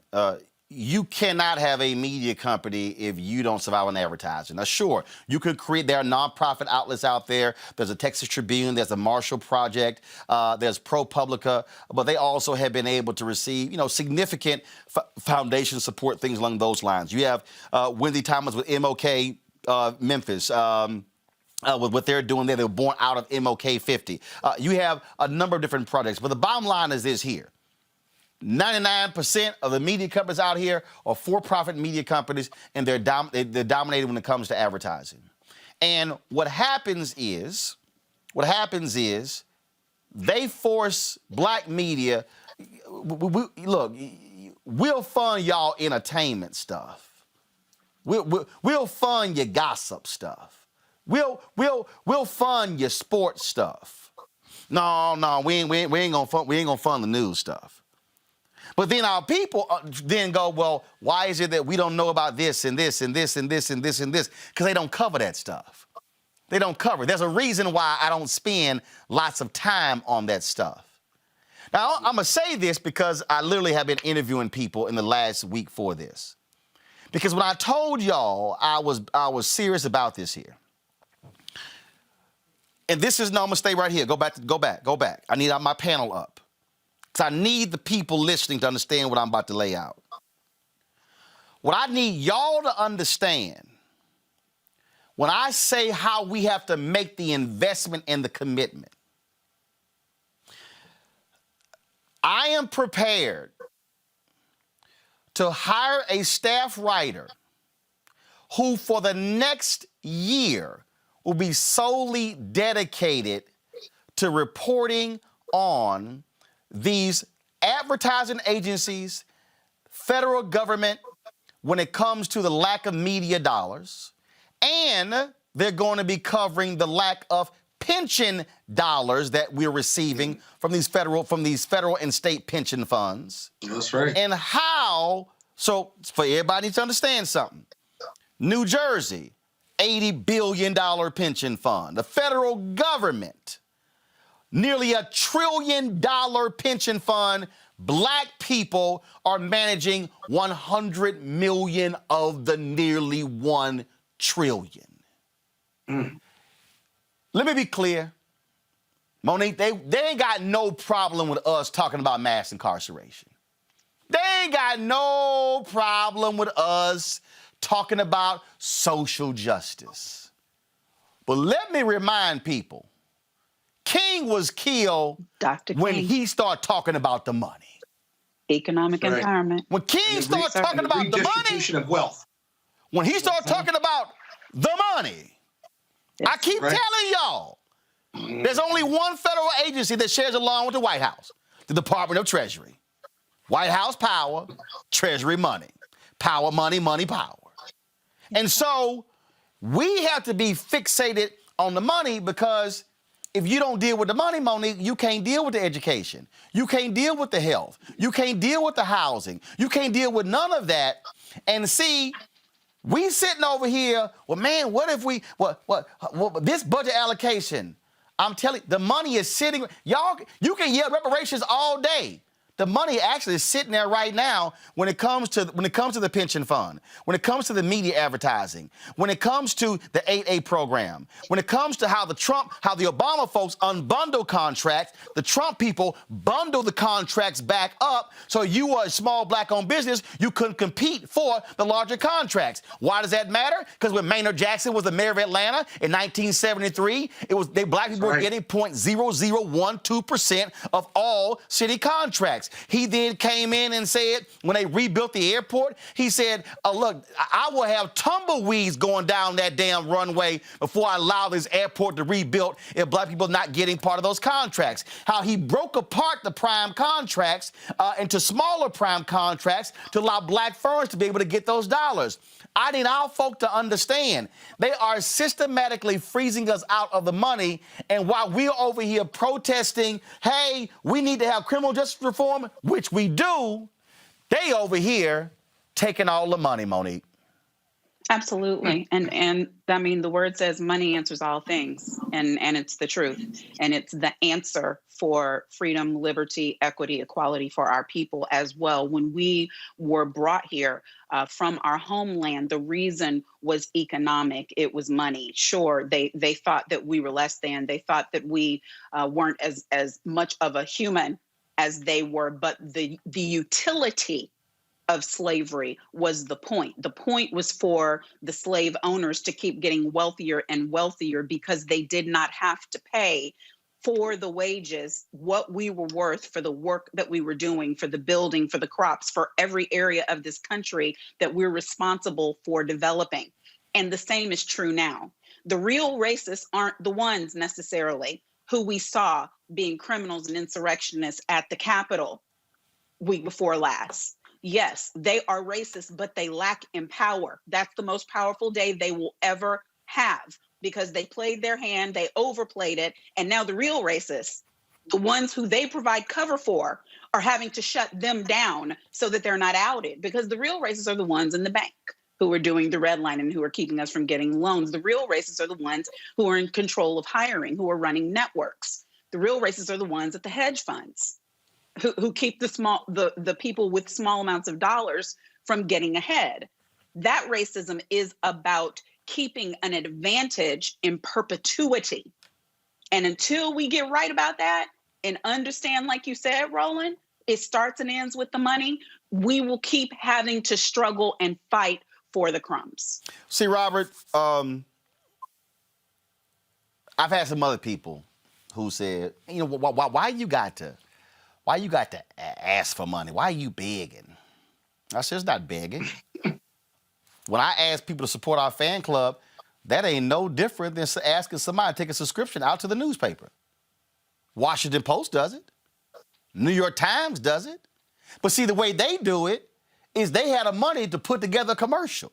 You cannot have a media company if you don't survive on advertising. Now, sure, you could create, there are nonprofit outlets out there. There's a Texas Tribune, there's a Marshall Project, there's ProPublica, but they also have been able to receive, significant foundation support, things along those lines. You have Wendy Thomas with MOK Memphis. With what they're doing there, they were born out of MOK 50. You have a number of different projects, but the bottom line is this here. 99% of the media companies out here are for-profit media companies, and they're dominated when it comes to advertising. And what happens is they force Black media. Look, we'll fund y'all entertainment stuff. We'll fund your gossip stuff. We'll fund your sports stuff. No, we ain't gonna fund the news stuff. But then our people then go, well, why is it that we don't know about this and this and this and this and this and this? Because they don't cover that stuff. They don't cover it. There's a reason why I don't spend lots of time on that stuff. Now, I'm going to say this because I literally have been interviewing people in the last week for this. Because when I told y'all I was serious about this here. And this is, no, I'm going to stay right here. Go back. I need my panel up. Because I need the people listening to understand what I'm about to lay out. What I need y'all to understand, when I say how we have to make the investment and the commitment, I am prepared to hire a staff writer who for the next year will be solely dedicated to reporting on these advertising agencies, federal government, when it comes to the lack of media dollars, and they're going to be covering the lack of pension dollars that we're receiving from these federal and state pension funds. That's right. And how, so for everybody to understand something, New Jersey, $80 billion pension fund. The federal government, nearly $1 trillion pension fund. Black people are managing 100 million of the nearly 1 trillion. Let me be clear. Monique, they ain't got no problem with us talking about mass incarceration. They ain't got no problem with us talking about social justice. But let me remind people, King was killed Dr. when King. he started talking about the money. Economic That's right. empowerment. When King started talking about the money, redistribution of wealth. when he started talking about the money, I keep Right. telling y'all, there's only one federal agency that shares along with the White House, the Department of Treasury. White House power, Treasury money. Power, money, money, power. And so we have to be fixated on the money, because if you don't deal with the money, Monique, you can't deal with the education. You can't deal with the health. You can't deal with the housing. You can't deal with none of that. And see, we sitting over here, well, man, what if we, what this budget allocation, I'm telling you, the money is sitting, y'all, you can yell reparations all day. The money actually is sitting there right now when it comes to the pension fund, when it comes to the media advertising, when it comes to the 8A program, when it comes to how the Obama folks unbundle contracts, the Trump people bundle the contracts back up, so you were a small black-owned business, you couldn't compete for the larger contracts. Why does that matter? Because when Maynard Jackson was the mayor of Atlanta in 1973, black people were getting 0.0012% of all city contracts. He then came in and said, when they rebuilt the airport, he said, look, I will have tumbleweeds going down that damn runway before I allow this airport to rebuild if black people are not getting part of those contracts. How he broke apart the prime contracts into smaller prime contracts to allow black firms to be able to get those dollars. I need our folk to understand they are systematically freezing us out of the money. And while we're over here protesting, hey, we need to have criminal justice reform, which we do, they over here taking all the money, Monique. Absolutely. And I mean, the word says money answers all things, and it's the truth. And it's the answer for freedom, liberty, equity, equality for our people as well. When we were brought here from our homeland, the reason was economic. It was money. Sure, they thought that we were less than. They thought that we weren't as much of a human as they were, but the utility of slavery was the point. The point was for the slave owners to keep getting wealthier and wealthier because they did not have to pay for the wages what we were worth for the work that we were doing, for the building, for the crops, for every area of this country that we're responsible for developing. And the same is true now. The real racists aren't the ones necessarily who we saw being criminals and insurrectionists at the Capitol week before last. Yes, they are racist, but they lack in power. That's the most powerful day they will ever have because they played their hand, they overplayed it, and now the real racists, the ones who they provide cover for, are having to shut them down so that they're not outed, because the real racists are the ones in the bank who are doing the redlining, who are keeping us from getting loans. The real racists are the ones who are in control of hiring, who are running networks. The real racists are the ones at the hedge funds who keep the people with small amounts of dollars from getting ahead. That racism is about keeping an advantage in perpetuity. And until we get right about that and understand, like you said, Roland, it starts and ends with the money, we will keep having to struggle and fight for the crumbs. See, Robert, I've had some other people who said, why you got to ask for money? Why are you begging? I said, it's not begging. When I ask people to support our fan club, that ain't no different than asking somebody to take a subscription out to the newspaper. Washington Post does it. New York Times does it. But see, the way they do it is they had the money to put together a commercial.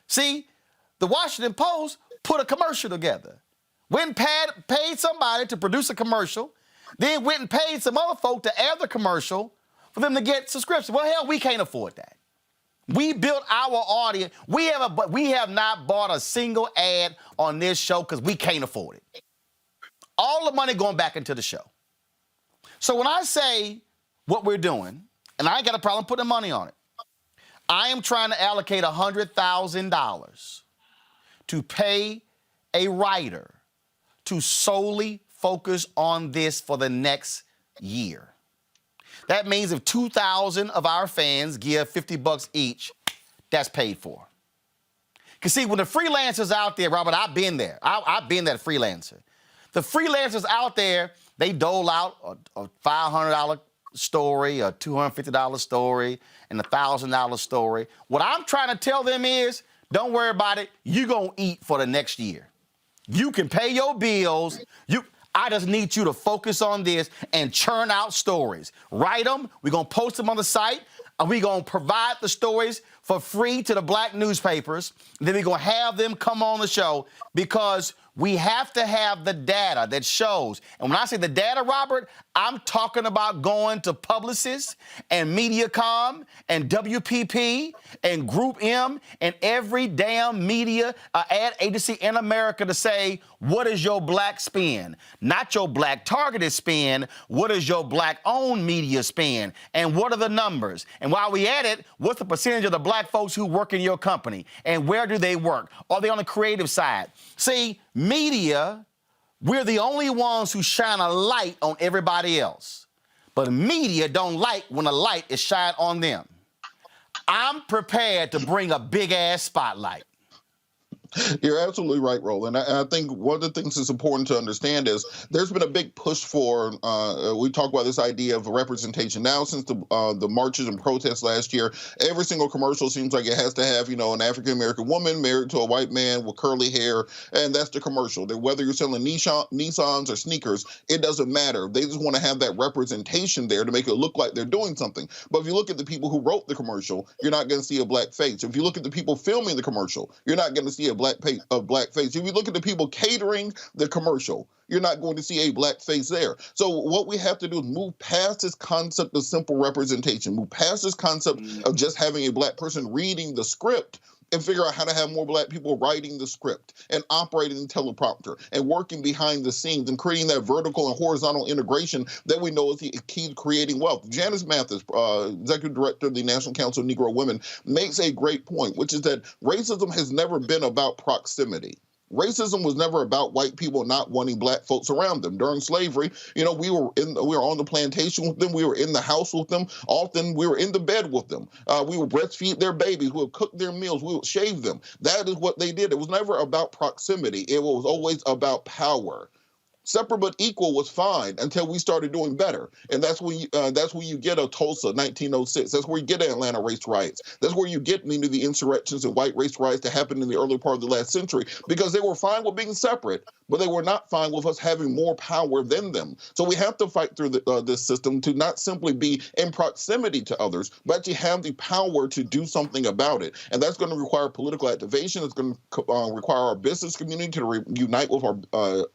See, the Washington Post put a commercial together. Went and paid somebody to produce a commercial, then went and paid some other folk to air the commercial for them to get subscription. Well, hell, we can't afford that. We built our audience. We have not bought a single ad on this show because we can't afford it. All the money going back into the show. So when I say what we're doing, and I ain't got a problem putting money on it, I am trying to allocate $100,000 to pay a writer to solely focus on this for the next year. That means if 2,000 of our fans give $50 each, that's paid for. Because see, when the freelancers out there, Robert, I've been there. I've been that freelancer. The freelancers out there, they dole out a $500 story, a $250 story, and a $1,000 story. What I'm trying to tell them is, don't worry about it. You're going to eat for the next year. You can pay your bills. I just need you to focus on this and churn out stories. Write them. We're going to post them on the site. And we're going to provide the stories for free to the black newspapers. Then we're going to have them come on the show because we have to have the data that shows. And when I say the data, Robert, I'm talking about going to Publicis and Mediacom and WPP and Group M and every damn media ad agency in America to say, what is your black spin? Not your black targeted spin. What is your black-owned media spin? And what are the numbers? And while we at it, what's the percentage of the black folks who work in your company? And where do they work? Are they on the creative side? See, media, we're the only ones who shine a light on everybody else. But media don't like when a light is shined on them. I'm prepared to bring a big-ass spotlight. You're absolutely right, Roland. I think one of the things that's important to understand is there's been a big push for, we talk about this idea of representation. Now, since the marches and protests last year, every single commercial seems like it has to have, an African-American woman married to a white man with curly hair, and that's the commercial. That whether you're selling Nissans or sneakers, it doesn't matter. They just want to have that representation there to make it look like they're doing something. But if you look at the people who wrote the commercial, you're not going to see a black face. If you look at the people filming the commercial, you're not going to see a black face. If you look at the people catering the commercial, you're not going to see a black face there. So what we have to do is move past this concept of simple representation, move past this concept of just having a black person reading the script, and figure out how to have more black people writing the script and operating the teleprompter and working behind the scenes and creating that vertical and horizontal integration that we know is the key to creating wealth. Janice Mathis, Executive Director of the National Council of Negro Women, makes a great point, which is that racism has never been about proximity. Racism was never about white people not wanting black folks around them. During slavery, we were on the plantation with them. We were in the house with them. Often we were in the bed with them. We would breastfeed their babies. We would cook their meals. We would shave them. That is what they did. It was never about proximity. It was always about power. Separate but equal was fine until we started doing better. And that's when you get a Tulsa, 1906. That's where you get Atlanta race riots. That's where you get many of the insurrections and white race riots that happened in the early part of the last century, because they were fine with being separate, but they were not fine with us having more power than them. So we have to fight through this system to not simply be in proximity to others, but actually have the power to do something about it. And that's going to require political activation. It's going to require our business community to unite with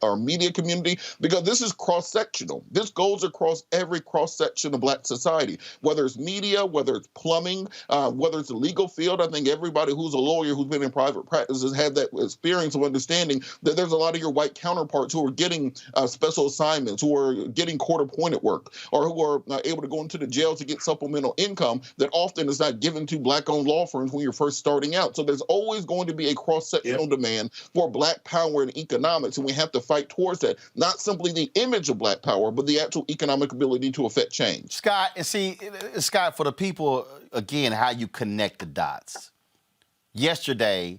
our media community, because this is cross-sectional. This goes across every cross-section of black society, whether it's media, whether it's plumbing, whether it's the legal field. I think everybody who's a lawyer who's been in private practice has had that experience of understanding that there's a lot of your white counterparts who are getting special assignments, who are getting court-appointed work, or who are able to go into the jail to get supplemental income that often is not given to black-owned law firms when you're first starting out. So there's always going to be a cross-sectional demand for black power and economics, and we have to fight towards that. Not simply the image of black power, but the actual economic ability to affect change. Scott, for the people, again, how you connect the dots. Yesterday,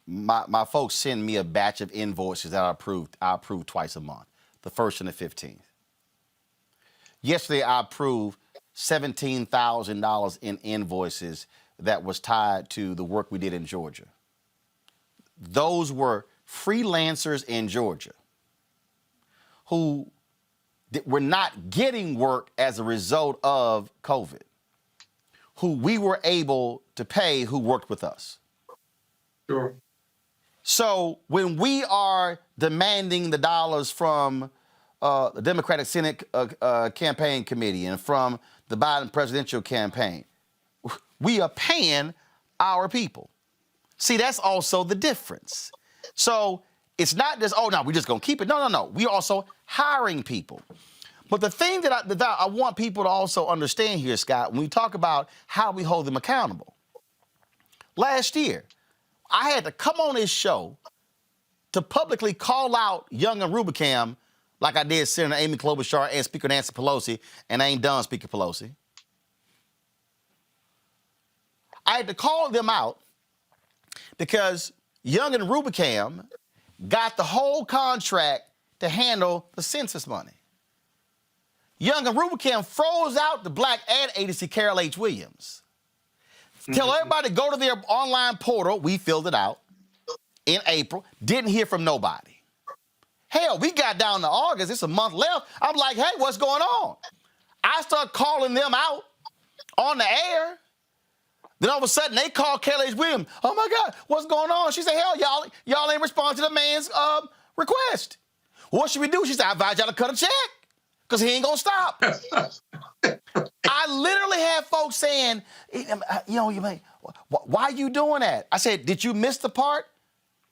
my folks send me a batch of invoices that I approve twice a month, the 1st and the 15th. Yesterday, I approved $17,000 in invoices that was tied to the work we did in Georgia. Those were freelancers in Georgia who were not getting work as a result of COVID, who we were able to pay, who worked with us. Sure. So when we are demanding the dollars from the Democratic Senate campaign committee and from the Biden presidential campaign, we are paying our people. See, that's also the difference. So it's not just, oh, no, we're just going to keep it. No. We're also hiring people. But the thing that I want people to also understand here, Scott, when we talk about how we hold them accountable. Last year, I had to come on this show to publicly call out Young and Rubicam like I did Senator Amy Klobuchar and Speaker Nancy Pelosi, and I ain't done Speaker Pelosi. I had to call them out because Young and Rubicam got the whole contract to handle the census money. Young and Rubicam froze out the black ad agency Carol H. Williams. Tell everybody to go to their online portal. We filled it out in April. Didn't hear from nobody. Hell, we got down to August. It's a month left. I'm like, hey, what's going on? I start calling them out on the air. Then all of a sudden, they call Carol H. Williams. Oh, my God, what's going on? She said, hell, y'all ain't responding to the man's request. What should we do? She said, I advise y'all to cut a check because he ain't going to stop. I literally had folks saying, why are you doing that? I said, did you miss the part?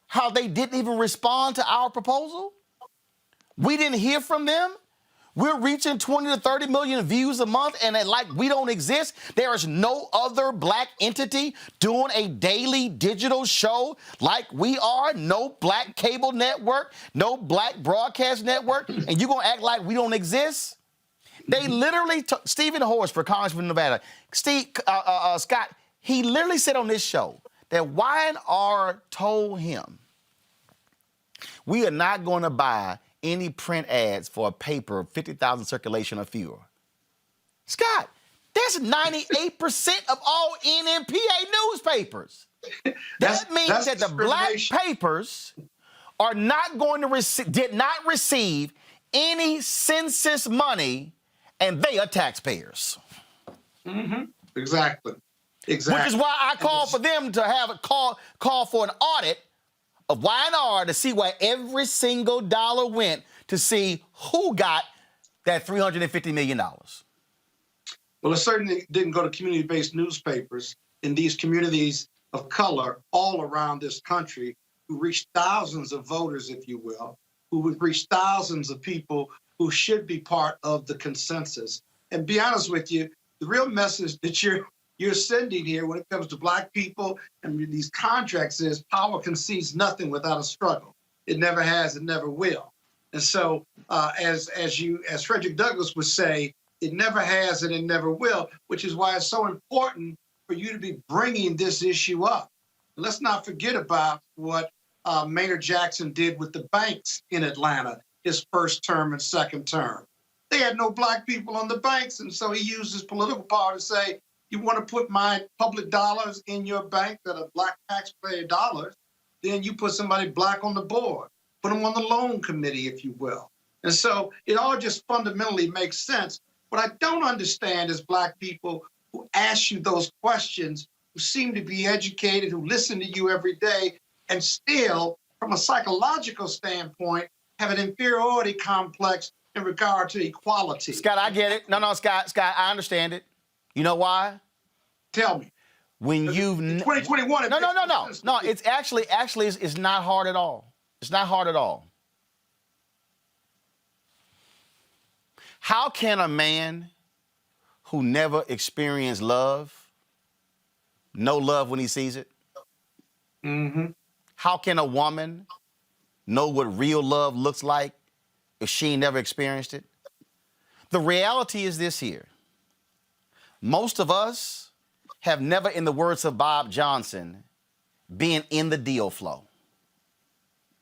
How they didn't even respond to our proposal? We didn't hear from them. We're reaching 20 to 30 million views a month, and like we don't exist. There is no other black entity doing a daily digital show like we are. No black cable network, no black broadcast network, and you're going to act like we don't exist? They literally took Stephen Horsford, Congressman of Nevada, Scott, he literally said on this show that Y&R told him, we are not going to buy any print ads for a paper of 50,000 circulation or fewer. Scott, that's 98% of all NMPA newspapers. That means that the black papers are not going to did not receive any census money, and they are taxpayers. Mm-hmm. Exactly. Which is why I call for them to have a call for an audit of Y&R to see where every single dollar went, to see who got that $350 million. Well, it certainly didn't go to community-based newspapers in these communities of color all around this country who reached thousands of voters, if you will, who would reach thousands of people who should be part of the consensus. And be honest with you, the real message that you're sending here when it comes to black people and these contracts is power concedes nothing without a struggle. It never has, it never will. And so as Frederick Douglass would say, it never has and it never will, which is why it's so important for you to be bringing this issue up. And let's not forget about what Maynard Jackson did with the banks in Atlanta, his first term and second term. They had no black people on the banks, and so he used his political power to say, you want to put my public dollars in your bank that are black taxpayer dollars, then you put somebody black on the board, put them on the loan committee, if you will. And so it all just fundamentally makes sense. What I don't understand is black people who ask you those questions, who seem to be educated, who listen to you every day, and still, from a psychological standpoint, have an inferiority complex in regard to equality. Scott, I get it. No, Scott, I understand it. You know why? Tell me. When you've 2021. No. It's actually it's not hard at all. It's not hard at all. How can a man who never experienced love know love when he sees it? Mm-hmm. How can a woman know what real love looks like if she never experienced it? The reality is this here. Most of us have never, in the words of Bob Johnson, being in the deal flow.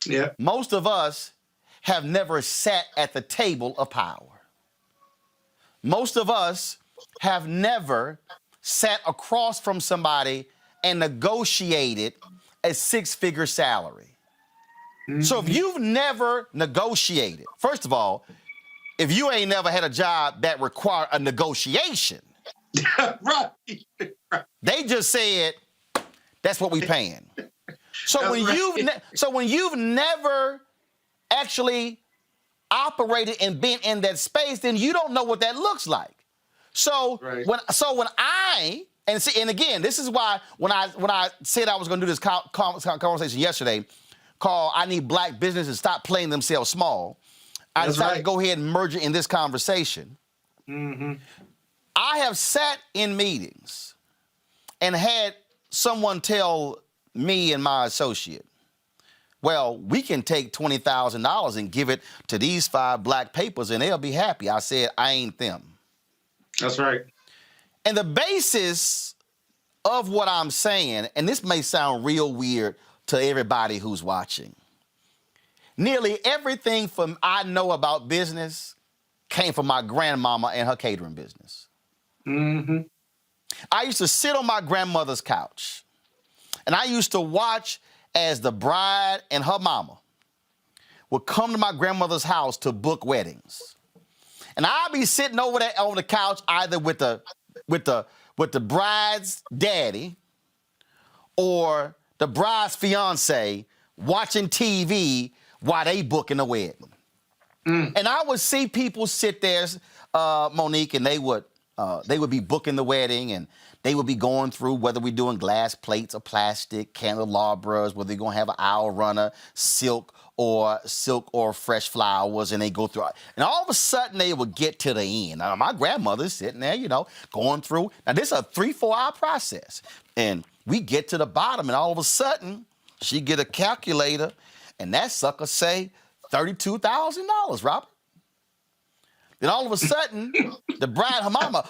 Yeah. Most of us have never sat at the table of power. Most of us have never sat across from somebody and negotiated a six-figure salary. So if you've never negotiated, first of all, if you ain't never had a job that required a negotiation, Right. they just said, that's what we paying. So That's when right. when you've never actually operated and been in that space, then you don't know what that looks like. So Right. when I and again, this is why when I said I was going to do this conversation yesterday, called "I Need Black Businesses to Stop Playing Themselves Small," I That's decided to right. go ahead and merge it in this conversation. Mm-hmm. I have sat in meetings and had someone tell me and my associate, well, we can take $20,000 and give it to these 5 black papers and they'll be happy. I said, I ain't them. That's right. And the basis of what I'm saying, and this may sound real weird to everybody who's watching, nearly everything from I know about business came from my grandmama and her catering business. Mm-hmm. I used to sit on my grandmother's couch, and I used to watch as the bride and her mama would come to my grandmother's house to book weddings. And I'd be sitting over there on the couch either with the bride's daddy or the bride's fiance watching TV while they booking a wedding. And I would see people sit there, Monique, and they would be booking the wedding, and they would be going through whether we're doing glass plates or plastic, candelabras, whether they're going to have an aisle runner, silk or fresh flowers, and they go through. And all of a sudden, they would get to the end. Now, my grandmother's sitting there, going through. Now, this is a 3-4 hour process. And we get to the bottom, and all of a sudden, she get a calculator, and that sucker say $32,000, Robert. Then all of a sudden, the bride, her mama,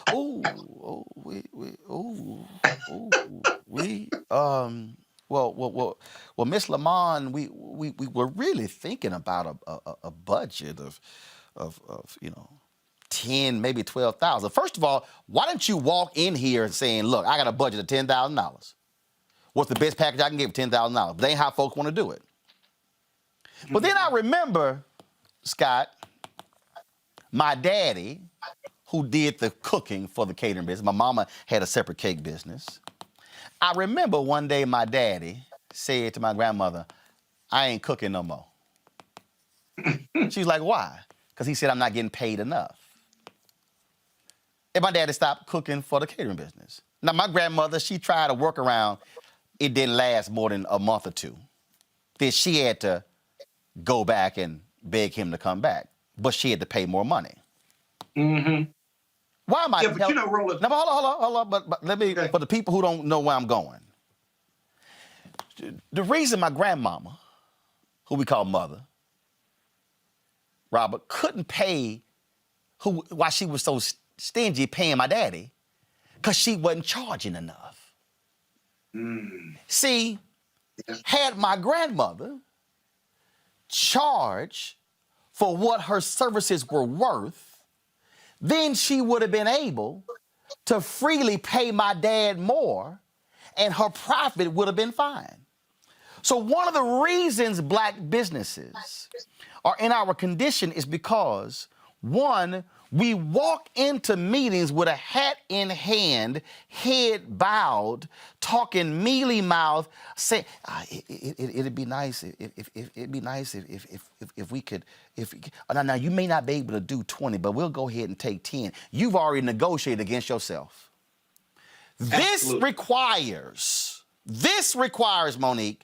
well, Miss Lamont, we were really thinking about a budget of 10, maybe 12,000. First of all, why don't you walk in here and saying, look, I got a budget of $10,000. What's the best package I can give? $10,000. But that ain't how folks want to do it. But then I remember, Scott, my daddy, who did the cooking for the catering business. My mama had a separate cake business. I remember one day my daddy said to my grandmother, I ain't cooking no more. She's like, why? Because he said, I'm not getting paid enough. And my daddy stopped cooking for the catering business. Now, my grandmother, she tried to work around. It didn't last more than a month or two. Then she had to go back and beg him to come back. But she had to pay more money. Mm-hmm. Why am I? Yeah, but Roland. No, but hold on. But let me. Okay. For the people who don't know where I'm going, the reason my grandmama, who we call mother, Robert, couldn't pay, why she was so stingy paying my daddy, because she wasn't charging enough. See, had my grandmother charged for what her services were worth, then she would have been able to freely pay my dad more, and her profit would have been fine. So one of the reasons black businesses are in our condition is because, one, we walk into meetings with a hat in hand, head bowed, talking mealy mouth, saying, it'd be nice if we could, now you may not be able to do 20, but we'll go ahead and take 10. You've already negotiated against yourself. This requires, Monique,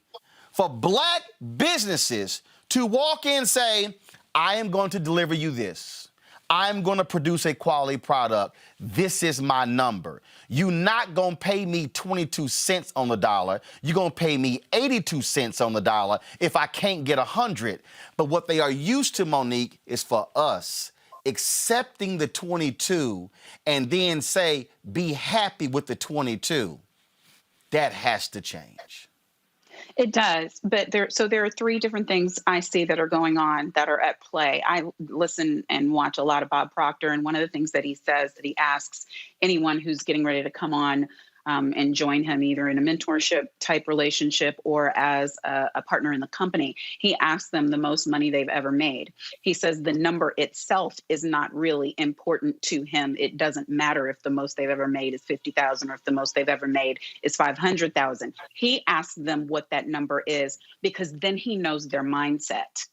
for black businesses to walk in and say, I am going to deliver you this. I'm going to produce a quality product. This is my number. You're not going to pay me 22 cents on the dollar. You're going to pay me 82 cents on the dollar if I can't get 100. But what they are used to, Monique, is for us accepting the 22 and then say, be happy with the 22. That has to change. It does, but there are three different things I see that are going on that are at play. I listen and watch a lot of Bob Proctor, and one of the things that he says that he asks anyone who's getting ready to come on and join him either in a mentorship type relationship or as a partner in the company, he asks them the most money they've ever made. He says the number itself is not really important to him. It doesn't matter if the most they've ever made is 50,000 or if the most they've ever made is 500,000. He asks them what that number is because then he knows their mindset.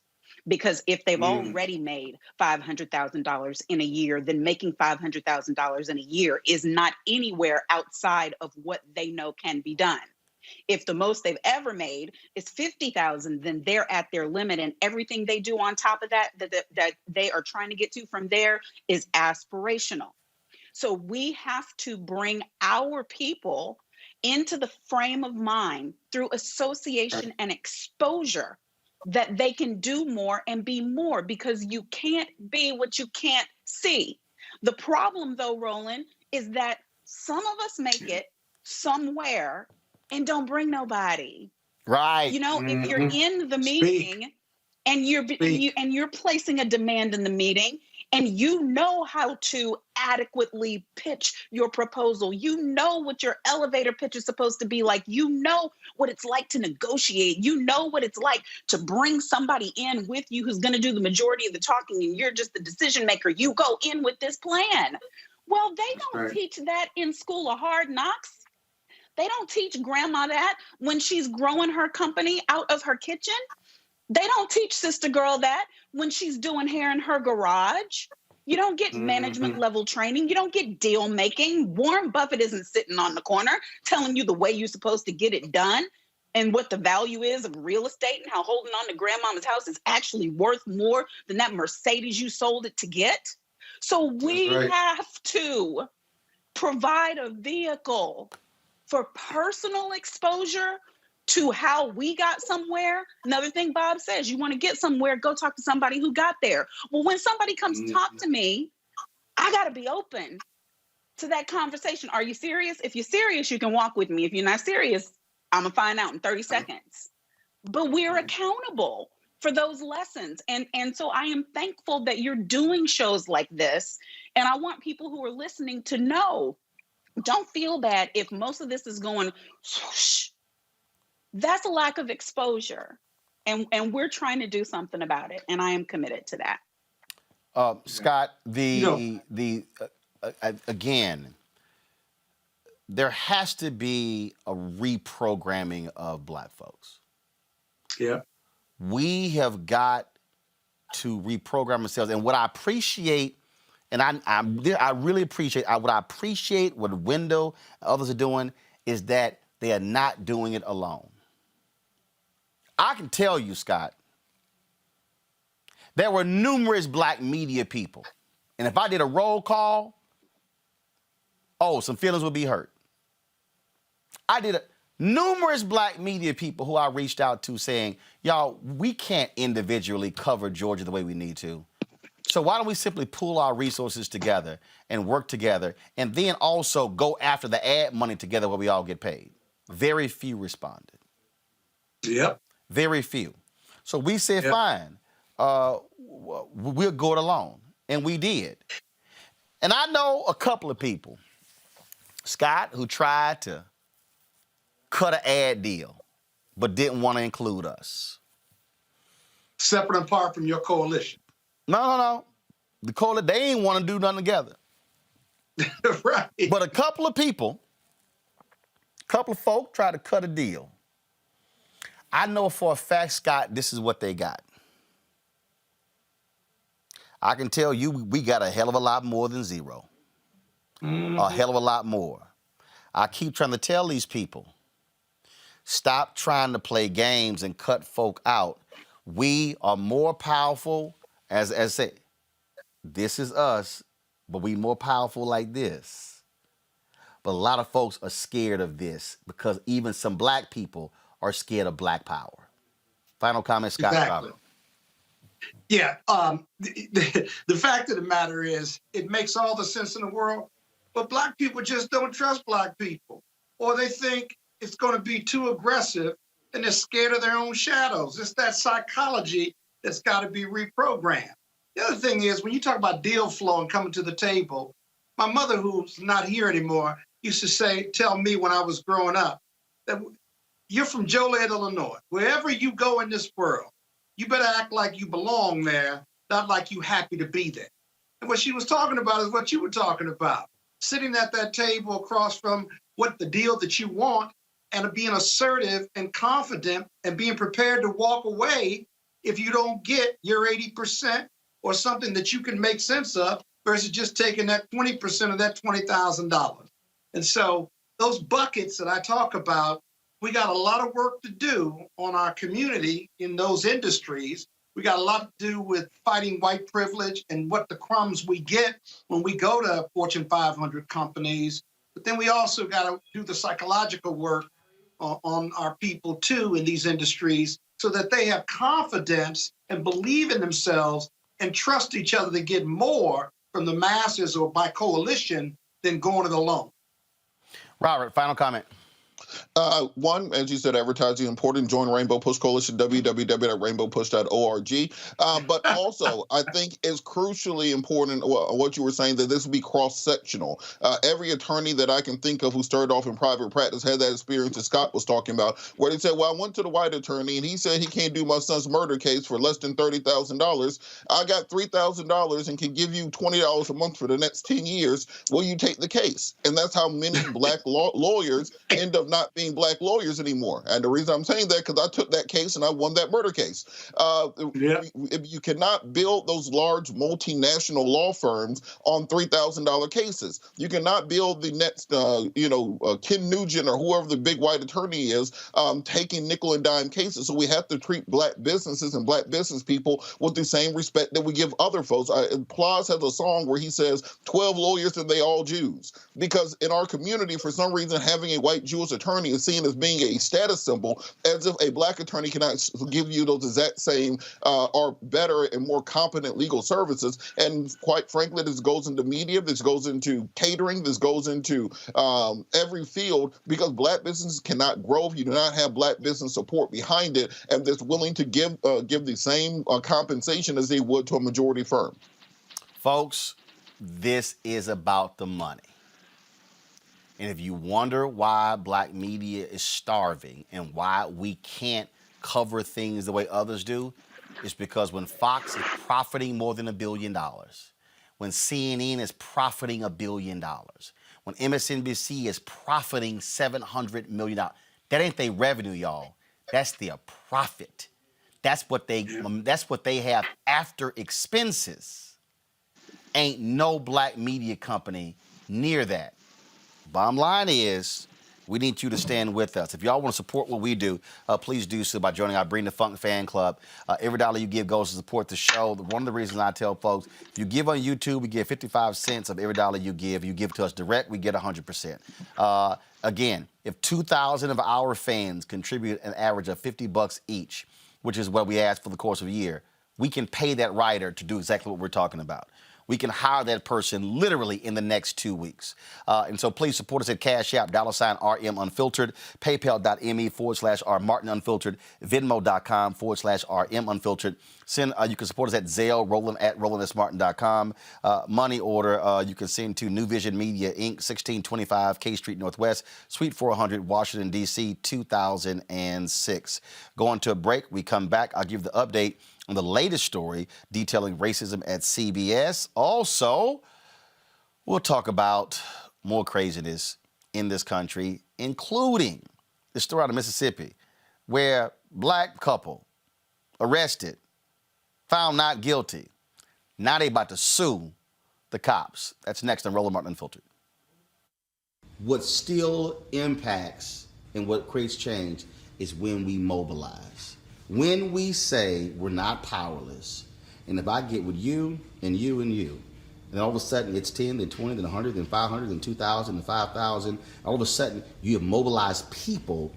Because if they've already made $500,000 in a year, then making $500,000 in a year is not anywhere outside of what they know can be done. If the most they've ever made is 50,000, then they're at their limit, and everything they do on top of that they are trying to get to from there is aspirational. So we have to bring our people into the frame of mind through association and exposure that they can do more and be more, because you can't be what you can't see. The problem, though, Roland, is that some of us make it somewhere and don't bring nobody. Right. You know, if you're in the meeting and you're placing a demand in the meeting, and you know how to adequately pitch your proposal. You know what your elevator pitch is supposed to be like. You know what it's like to negotiate. You know what it's like to bring somebody in with you who's going to do the majority of the talking, and you're just the decision maker. You go in with this plan. Well, they don't teach that in School of Hard Knocks. They don't teach grandma that when she's growing her company out of her kitchen. They don't teach sister girl that when she's doing hair in her garage. You don't get management level training. You don't get deal making. Warren Buffett isn't sitting on the corner telling you the way you're supposed to get it done and what the value is of real estate and how holding on to grandmama's house is actually worth more than that Mercedes you sold it to get. So we have to provide a vehicle for personal exposure to how we got somewhere. Another thing Bob says, you want to get somewhere, go talk to somebody who got there. Well, when somebody comes to talk to me, I got to be open to that conversation. Are you serious? If you're serious, you can walk with me. If you're not serious, I'm going to find out in 30 seconds. But we're accountable for those lessons. And so I am thankful that you're doing shows like this. And I want people who are listening to know, don't feel bad if most of this is going whoosh. That's a lack of exposure, and we're trying to do something about it, and I am committed to that. Scott, again, there has to be a reprogramming of Black folks. Yeah. We have got to reprogram ourselves, and what I appreciate, and I really appreciate, what I appreciate what Wendell and others are doing is that they are not doing it alone. I can tell you, Scott, there were numerous Black media people. And if I did a roll call, some feelings would be hurt. I did numerous Black media people who I reached out to saying, y'all, we can't individually cover Georgia the way we need to. So why don't we simply pool our resources together and work together and then also go after the ad money together where we all get paid? Very few responded. Yep. Very few. So we said, fine, we'll go it alone. And we did. And I know a couple of people, Scott, who tried to cut an ad deal, but didn't want to include us. Separate and apart from your coalition. No. The coalition, they ain't want to do nothing together. Right. But a couple of folk tried to cut a deal. I know for a fact, Scott, this is what they got. I can tell you we got a hell of a lot more than zero. A hell of a lot more. I keep trying to tell these people, stop trying to play games and cut folk out. We are more powerful, as I say, this is us, but we more powerful like this. But a lot of folks are scared of this because even some Black people are scared of Black power. Final comment, Scott. Exactly. Yeah. The fact of the matter is, it makes all the sense in the world, but Black people just don't trust Black people, or they think it's going to be too aggressive and they're scared of their own shadows. It's that psychology that's got to be reprogrammed. The other thing is, when you talk about deal flow and coming to the table, my mother, who's not here anymore, used to tell me when I was growing up, that you're from Joliet, Illinois. Wherever you go in this world, you better act like you belong there, not like you happy to be there. And what she was talking about is what you were talking about. Sitting at that table across from what the deal that you want, and being assertive and confident and being prepared to walk away if you don't get your 80% or something that you can make sense of, versus just taking that 20% of that $20,000. And so those buckets that I talk about, we got a lot of work to do on our community in those industries. We got a lot to do with fighting white privilege and what the crumbs we get when we go to Fortune 500 companies. But then we also got to do the psychological work on our people too in these industries, so that they have confidence and believe in themselves and trust each other to get more from the masses or by coalition than going it alone. Robert, final comment. One, as you said, advertising important. Join Rainbow Push Coalition, www.rainbowpush.org. But also, I think it's crucially important what you were saying, that this will be cross-sectional. Every attorney that I can think of who started off in private practice had that experience that Scott was talking about, where they said, well, I went to the white attorney and he said he can't do my son's murder case for less than $30,000. I got $3,000 and can give you $20 a month for the next 10 years. Will you take the case? And that's how many black lawyers end up not being black lawyers anymore. And the reason I'm saying that, because I took that case and I won that murder case. You cannot build those large multinational law firms on $3,000 cases. You cannot build the next, Ken Nugent or whoever the big white attorney is, taking nickel and dime cases. So we have to treat black businesses and black business people with the same respect that we give other folks. Plas has a song where he says, 12 lawyers and they all Jews. Because in our community, for some reason, having a white Jewish attorney is seen as being a status symbol, as if a black attorney cannot give you those exact same or better and more competent legal services. And quite frankly, this goes into media, this goes into catering, this goes into every field, because black businesses cannot grow if you do not have black business support behind it and that's willing to give the same compensation as they would to a majority firm. Folks, this is about the money. And if you wonder why black media is starving and why we can't cover things the way others do, it's because when Fox is profiting more than $1 billion, when CNN is profiting $1 billion, when MSNBC is profiting $700 million, that ain't their revenue, y'all. That's their profit. That's what they have after expenses. Ain't no black media company near that. Bottom line is, we need you to stand with us. If y'all want to support what we do, please do so by joining our Bring the Funk fan club. Every dollar you give goes to support the show. One of the reasons I tell folks, if you give on YouTube, we get 55 cents of every dollar you give. You give to us direct, we get 100%. Again, if 2,000 of our fans contribute an average of $50 each, which is what we ask for the course of a year, we can pay that writer to do exactly what we're talking about. We can hire that person literally in the next 2 weeks. And so please support us at Cash App, $RM Unfiltered, PayPal.me/R Martin Unfiltered, Venmo.com/RM Unfiltered. You can support us at Zelle, Roland at RolandSMartin.com. Money order, you can send to New Vision Media, Inc., 1625 K Street Northwest, Suite 400, Washington, D.C., 2006. Going to a break. We come back. I'll give the update on the latest story detailing racism at CBS. Also, we'll talk about more craziness in this country, including the story out of Mississippi, where black couple arrested, found not guilty. Now they about to sue the cops. That's next on Roland Martin Unfiltered. What still impacts and what creates change is when we mobilize. When we say we're not powerless, and if I get with you and you and you, and all of a sudden it's 10, then 20, then 100, then 500, then 2,000, then 5,000, all of a sudden you have mobilized people,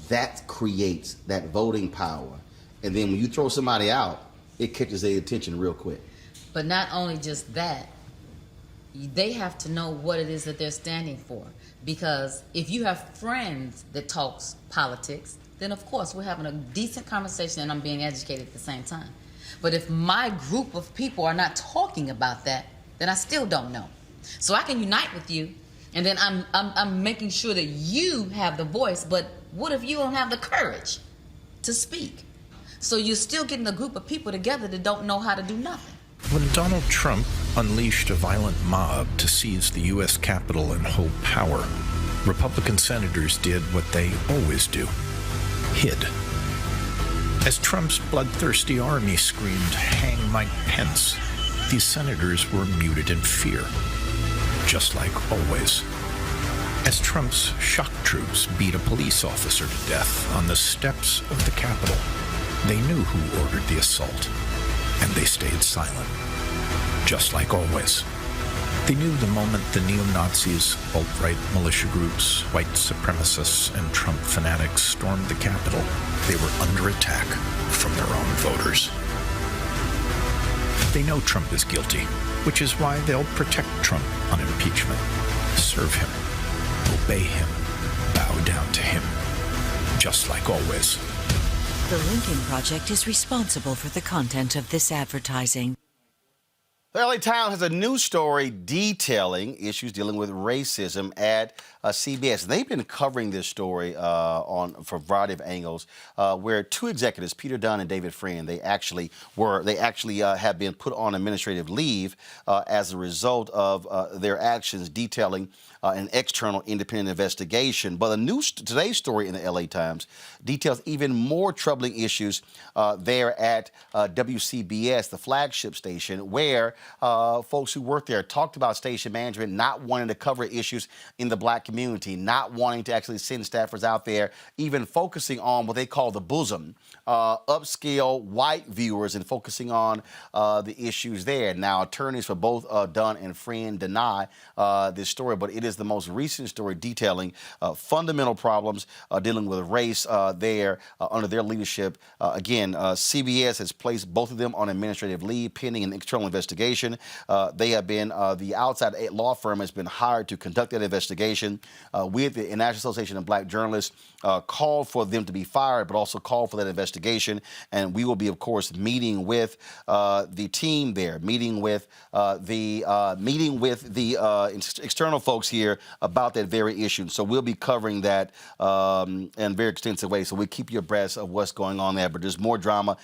that creates that voting power. And then when you throw somebody out, it catches their attention real quick. But not only just that, they have to know what it is that they're standing for. Because if you have friends that talks politics, then of course we're having a decent conversation and I'm being educated at the same time. But if my group of people are not talking about that, then I still don't know. So I can unite with you, and then I'm making sure that you have the voice, but what if you don't have the courage to speak? So you're still getting a group of people together that don't know how to do nothing. When Donald Trump unleashed a violent mob to seize the U.S. Capitol and hold power, Republican senators did what they always do: hid. As Trump's bloodthirsty army screamed, "Hang Mike Pence," these senators were muted in fear, just like always. As Trump's shock troops beat a police officer to death on the steps of the Capitol, they knew who ordered the assault, and they stayed silent, just like always. They knew the moment the neo-Nazis, alt-right militia groups, white supremacists, and Trump fanatics stormed the Capitol, they were under attack from their own voters. They know Trump is guilty, which is why they'll protect Trump on impeachment, serve him, obey him, bow down to him, just like always. The Lincoln Project is responsible for the content of this advertising. The LA Times has a news story detailing issues dealing with racism at CBS. And they've been covering this story from a variety of angles, where two executives, Peter Dunn and David Friend, they actually have been put on administrative leave as a result of their actions, detailing an external independent investigation. But today's story in the LA Times details even more troubling issues there at WCBS, the flagship station, where folks who work there talked about station management not wanting to cover issues in the black community, not wanting to actually send staffers out there, even focusing on what they call the bosom, upscale white viewers, and focusing on the issues there. Now, attorneys for both Dunn and Friend deny this story, but it is the most recent story detailing fundamental problems dealing with race there under their leadership. Again, CBS has placed both of them on administrative leave pending an external investigation. They have been, the outside law firm has been hired to conduct that investigation. We at the National Association of Black Journalists called for them to be fired, but also called for that investigation. And we will be, of course, meeting with the team there, meeting with the external folks here about that very issue. So we'll be covering that in a very extensive way. So we'll keep you abreast of what's going on there. But there's more drama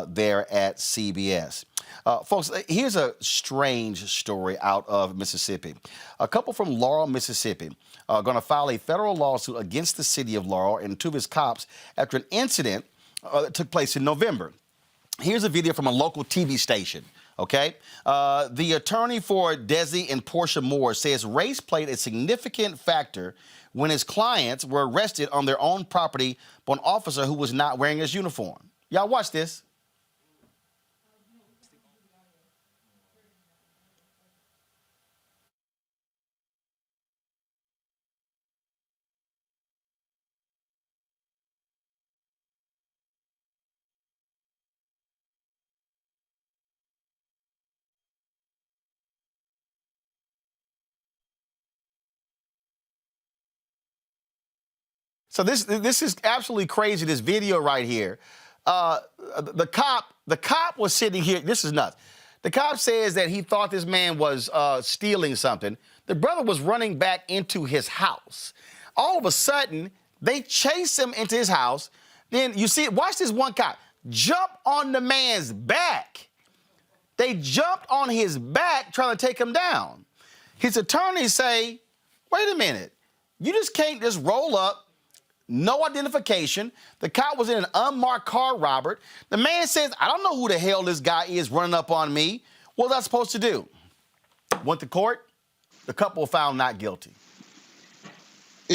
there at CBS. Folks, here's a strange story out of Mississippi. A couple from Laurel, Mississippi, are going to file a federal lawsuit against the city of Laurel and two of its cops after an incident that took place in November. Here's a video from a local TV station. Okay? The attorney for Desi and Portia Moore says race played a significant factor when his clients were arrested on their own property by an officer who was not wearing his uniform. Y'all watch this. So this is absolutely crazy, this video right here. The cop was sitting here. This is nuts. The cop says that he thought this man was stealing something. The brother was running back into his house. All of a sudden, they chase him into his house. Then you see, watch this one cop jump on the man's back. They jumped on his back trying to take him down. His attorneys say, wait a minute, you just can't just roll up. No identification. The cop was in an unmarked car, Robert. The man says, I don't know who the hell this guy is running up on me. What was I supposed to do? Went to court. The couple found not guilty.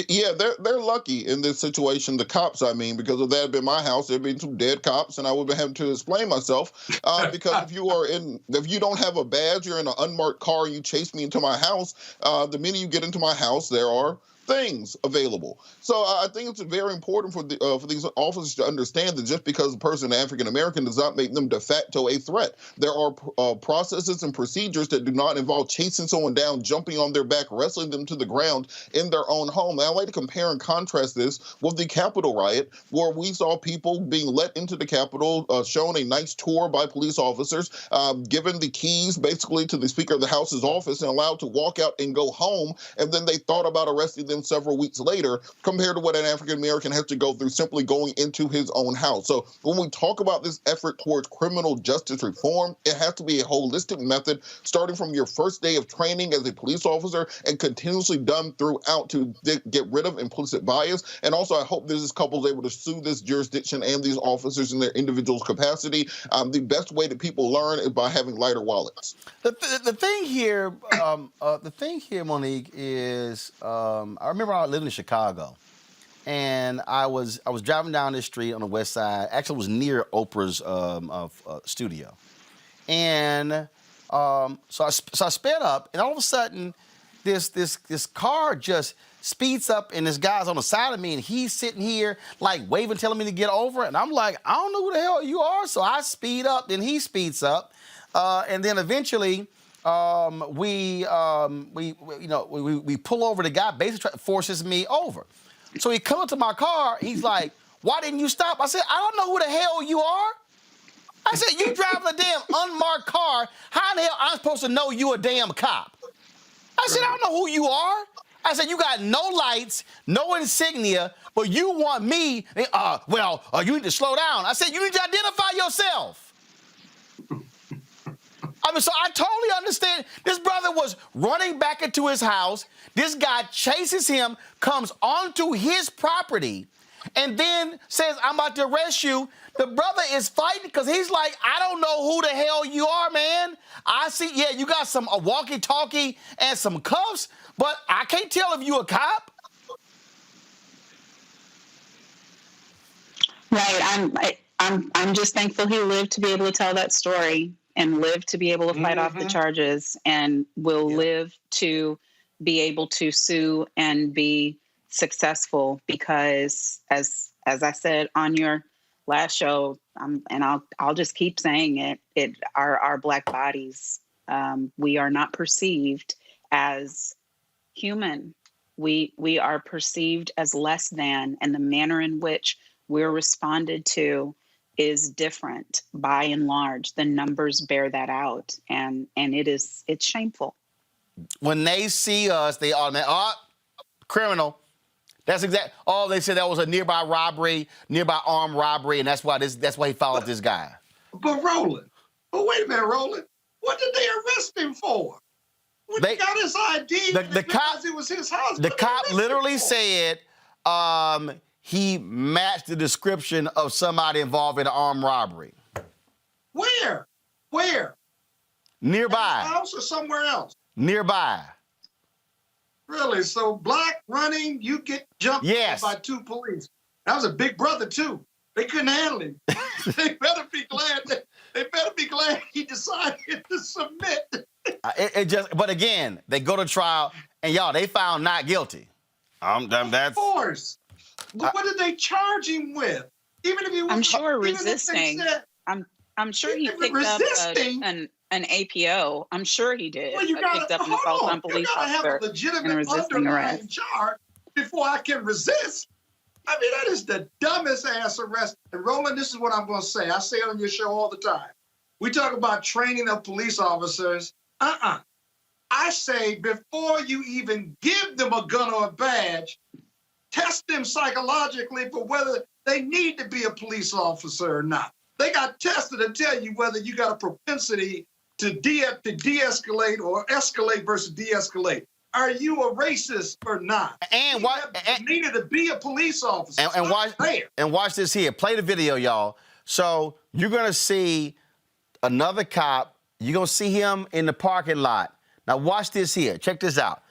Yeah, they're lucky in this situation, the cops, I mean, because if that had been my house, there'd been some dead cops, and I would have had to explain myself. Because if you don't have a badge, you're in an unmarked car, you chase me into my house, the minute you get into my house, there are things available. So I think it's very important for these officers to understand that just because a person is African American does not make them de facto a threat. There are processes and procedures that do not involve chasing someone down, jumping on their back, wrestling them to the ground in their own home. And I like to compare and contrast this with the Capitol riot, where we saw people being let into the Capitol, shown a nice tour by police officers, given the keys basically to the Speaker of the House's office and allowed to walk out and go home. And then they thought about arresting them several weeks later, compared to what an African American has to go through simply going into his own house. So when we talk about this effort towards criminal justice reform, it has to be a holistic method, starting from your first day of training as a police officer and continuously done throughout to get rid of implicit bias. And also, I hope this couple is able to sue this jurisdiction and these officers in their individual capacity. The best way that people learn is by having lighter wallets. The thing here, Monique, is I remember I lived in Chicago, and I was driving down this street on the west side. Actually, it was near Oprah's studio, and so I sped up, and all of a sudden, this car just speeds up, and this guy's on the side of me, and he's sitting here like waving, telling me to get over, and I'm like, I don't know who the hell you are, so I speed up, then he speeds up, and then eventually we pull over the guy, basically forces me over. So he comes to my car, he's like, why didn't you stop? I said, I don't know who the hell you are. I said, you driving a damn unmarked car, how in the hell I'm supposed to know you a damn cop? I said, I don't know who you are. I said, you got no lights, no insignia, but you want me, you need to slow down. I said, you need to identify yourself. I mean, so I totally understand. This brother was running back into his house. This guy chases him, comes onto his property, and then says, I'm about to arrest you. The brother is fighting because he's like, I don't know who the hell you are, man. I see, yeah, you got a walkie-talkie and some cuffs, but I can't tell if you a cop. Right. I'm just thankful he lived to be able to tell that story and lived to be able to fight off the charges and will live to be able to sue and be successful because as I said on your last show, and I'll just keep saying it our Black bodies, we are not perceived as human. We are perceived as less than, and the manner in which we're responded to is different by and large. The numbers bear that out, and it's shameful. When they see us, they automatically, criminal. That's exact. Oh, they said that was a nearby armed robbery, and that's why he followed this guy. But Roland, wait a minute, Roland. What did they arrest him for? When they got his ID, the cop, it was his house. The cop literally said he matched the description of somebody involved in an armed robbery. Where? Nearby. At his house or somewhere else? Nearby. Really? So black running, you get jumped by two police. That was a big brother too. They couldn't handle him. They better be glad. They better be glad he decided to submit. But again, they go to trial, and y'all, they found not guilty. Of course. What did they charge him with? Even if he was, I'm sure resisting. I'm sure he picked up an APO. I'm sure he did. Well, picked up an assault on police officer have a legitimate underlying charge before I can resist. I mean, that is the dumbest ass arrest. And Roland, this is what I'm going to say. I say it on your show all the time. We talk about training of police officers. I say before you even give them a gun or a badge, test them psychologically for whether they need to be a police officer or not. They got tested to tell you whether you got a propensity to de-escalate or escalate versus de-escalate. Are you a racist or not? And you needed to be a police officer. And watch this here. Play the video, y'all. So you're gonna see another cop. You're gonna see him in the parking lot. Now watch this here. Check this out.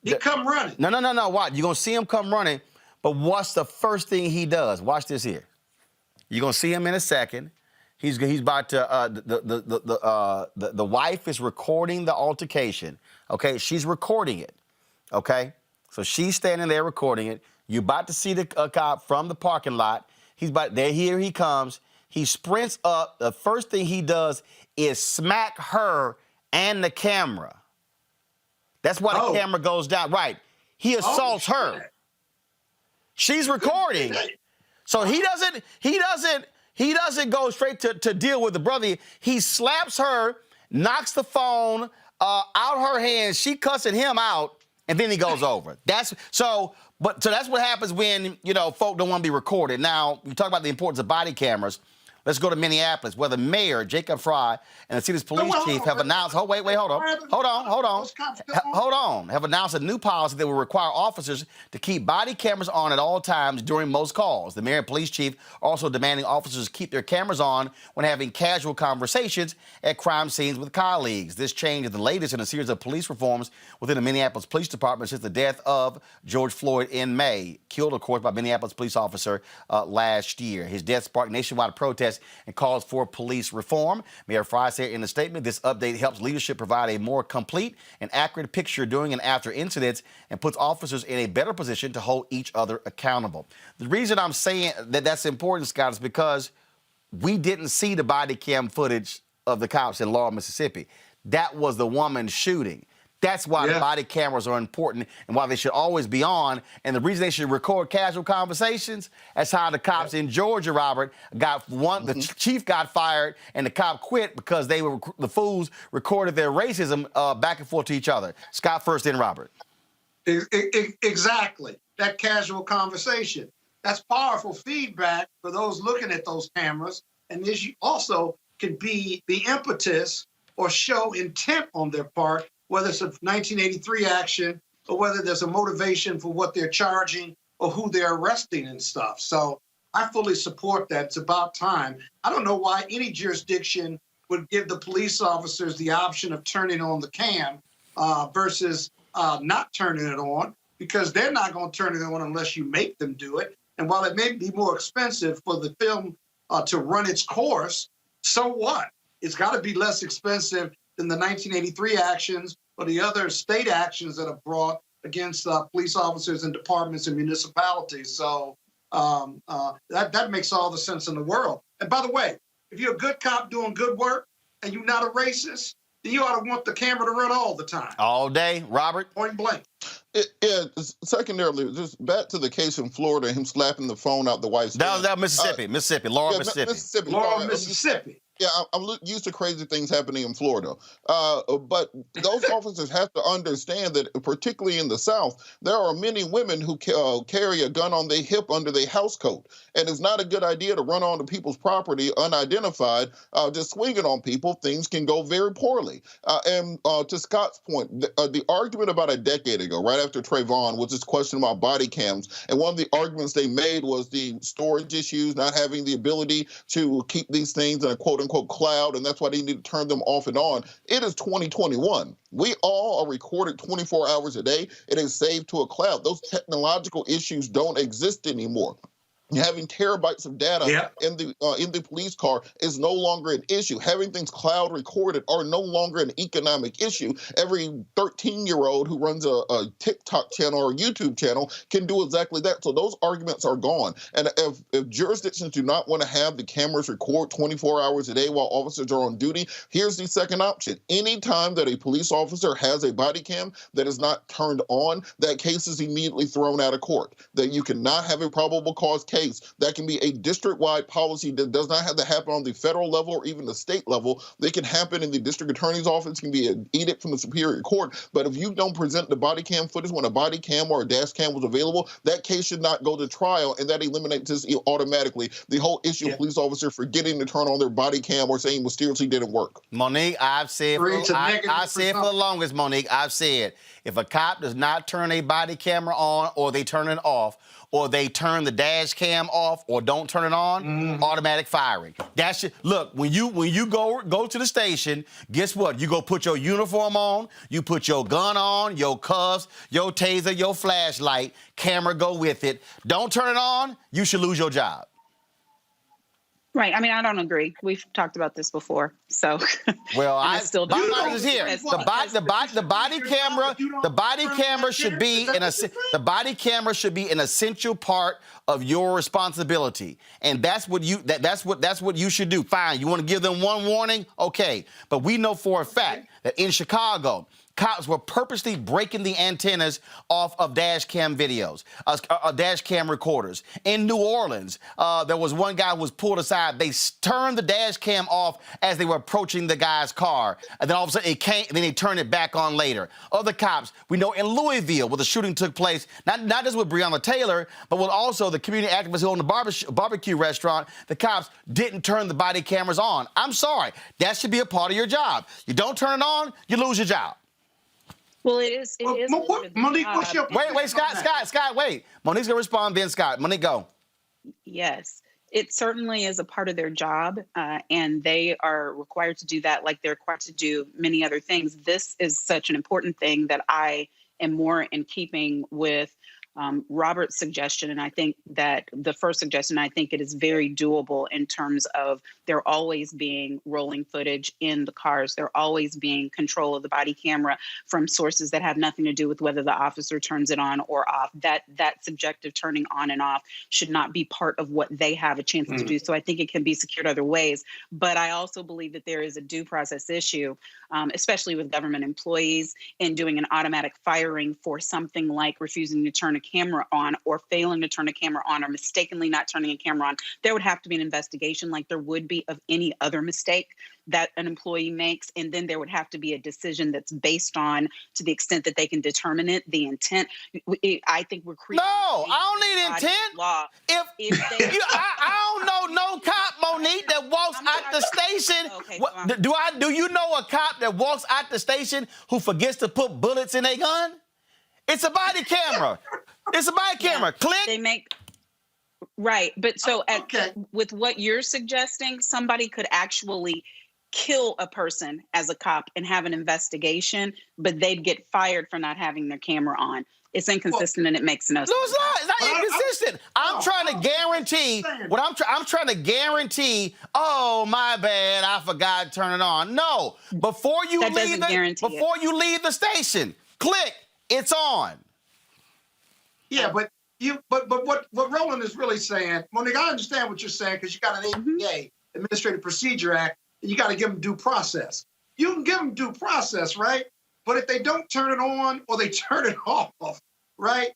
He come running. No. Watch. You're gonna see him come running. But what's the first thing he does? Watch this here. You're gonna see him in a second. He's about to. The wife is recording the altercation. Okay, she's recording it. Okay, So she's standing there recording it. You're about to see the cop from the parking lot. Here he comes. He sprints up. The first thing he does is smack her and the camera. That's why the camera goes down. Right. He assaults her. She's recording. So he doesn't go straight to deal with the brother. He slaps her, knocks the phone out her hands. She cussing him out, and then he goes over. So that's what happens when, folk don't want to be recorded. Now, you talk about the importance of body cameras. Let's go to Minneapolis, where the mayor, Jacob Fry, and the city's police chief have announced, hold on, have announced a new policy that will require officers to keep body cameras on at all times during most calls. The mayor and police chief are also demanding officers keep their cameras on when having casual conversations at crime scenes with colleagues. This change is the latest in a series of police reforms within the Minneapolis Police Department since the death of George Floyd in May, killed, of course, by a Minneapolis police officer last year. His death sparked nationwide protests and calls for police reform. Mayor Fry said in a statement, this update helps leadership provide a more complete and accurate picture during and after incidents and puts officers in a better position to hold each other accountable. The reason I'm saying that that's important, Scott, is because we didn't see the body cam footage of the cops in Laurel, Mississippi. That was the woman shooting. That's why the body cameras are important and why they should always be on. And the reason they should record casual conversations, that's how the cops in Georgia, Robert, the chief got fired and the cop quit because the fools recorded their racism back and forth to each other. Scott first, then Robert. Exactly. That casual conversation. That's powerful feedback for those looking at those cameras. And this also can be the impetus or show intent on their part, whether it's a 1983 action or whether there's a motivation for what they're charging or who they're arresting and stuff. So I fully support that. It's about time. I don't know why any jurisdiction would give the police officers the option of turning on the cam versus not turning it on, because they're not going to turn it on unless you make them do it. And while it may be more expensive for the film to run its course, so what? It's got to be less expensive than the 1983 actions or the other state actions that are brought against police officers and departments and municipalities. So that makes all the sense in the world. And by the way, if you're a good cop doing good work and you're not a racist, then you ought to want the camera to run all the time. All day, Robert? Point blank. Secondarily, just back to the case in Florida, him slapping the phone out the wife's hand. That was Mississippi, Laurel, Mississippi. Laurel, Mississippi. Yeah, I'm used to crazy things happening in Florida. But those officers have to understand that, particularly in the South, there are many women who carry a gun on their hip under their house coat. And it's not a good idea to run onto people's property unidentified, just swinging on people. Things can go very poorly. And to Scott's point, the argument about a decade ago, right after Trayvon, was this question about body cams. And one of the arguments they made was the storage issues, not having the ability to keep these things in a quote-unquote cloud, and that's why they need to turn them off and on. It is 2021. We all are recorded 24 hours a day. It is saved to a cloud. Those technological issues don't exist anymore. Having terabytes of data in the police car is no longer an issue. Having things cloud recorded are no longer an economic issue. Every 13-year-old who runs a TikTok channel or a YouTube channel can do exactly that. So those arguments are gone. And if jurisdictions do not want to have the cameras record 24 hours a day while officers are on duty, here's the second option. Anytime that a police officer has a body cam that is not turned on, that case is immediately thrown out of court. That you cannot have a probable cause case. That can be a district-wide policy that does not have to happen on the federal level or even the state level. They can happen in the district attorney's office, can be an edict from the Superior Court. But if you don't present the body cam footage when a body cam or a dash cam was available, that case should not go to trial, and that eliminates this automatically. The whole issue of police officers forgetting to turn on their body cam or saying mysteriously didn't work. Monique, I've said for the longest, Monique, I've said, if a cop does not turn a body camera on or they turn it off, or they turn the dash cam off or don't turn it on, automatic firing. That's it. Look, when you go to the station, guess what? You go put your uniform on, you put your gun on, your cuffs, your taser, your flashlight, camera go with it. Don't turn it on, you should lose your job. Right. I mean, I don't agree. We've talked about this before. So, Well, and I still bottom don't line is here. The body camera should be the body camera should be an essential part of your responsibility, and that's what you should do. Fine, you want to give them one warning, okay? But we know for a fact that in Chicago, cops were purposely breaking the antennas off of dash cam videos, dash cam recorders. In New Orleans, there was one guy who was pulled aside. They turned the dash cam off as they were approaching the guy's car. And then all of a sudden it came, and then they turned it back on later. Other cops, we know in Louisville, where the shooting took place, not just with Breonna Taylor, but with also the community activists who owned the barbecue restaurant, the cops didn't turn the body cameras on. I'm sorry. That should be a part of your job. You don't turn it on, you lose your job. Well, it is. Monique, what's your Wait, Scott, wait. Monique's gonna respond, then Scott. Monique, go. Yes, it certainly is a part of their job, and they are required to do that like they're required to do many other things. This is such an important thing that I am more in keeping with Robert's suggestion. And I think that the first suggestion, I think it is very doable in terms of there always being rolling footage in the cars. There always being control of the body camera from sources that have nothing to do with whether the officer turns it on or off. That subjective turning on and off should not be part of what they have a chance to do. So I think it can be secured other ways. But I also believe that there is a due process issue, especially with government employees, in doing an automatic firing for something like refusing to turn a camera on or failing to turn a camera on or mistakenly not turning a camera on. There would have to be an investigation like there would be of any other mistake that an employee makes. And then there would have to be a decision that's based on, to the extent that they can determine it, the intent. I think we're creating. No, I don't need intent. Law. If they, I don't know no cop, Monique, that walks out the station. Okay, do you know a cop that walks out the station who forgets to put bullets in a gun? It's a body camera. It's a body camera. Click. They make. Right. But so with what you're suggesting, somebody could actually kill a person as a cop and have an investigation, but they'd get fired for not having their camera on. It's inconsistent and it makes no sense. No, it's not inconsistent. I'm trying to guarantee I'm trying to guarantee, oh, my bad, I forgot to turn it on. No. Before you leave the station, click, it's on. Yeah, but what Roland is really saying, Monique, I understand what you're saying, because you got an APA, Administrative Procedure Act, and you got to give them due process. You can give them due process, right? But if they don't turn it on or they turn it off, right,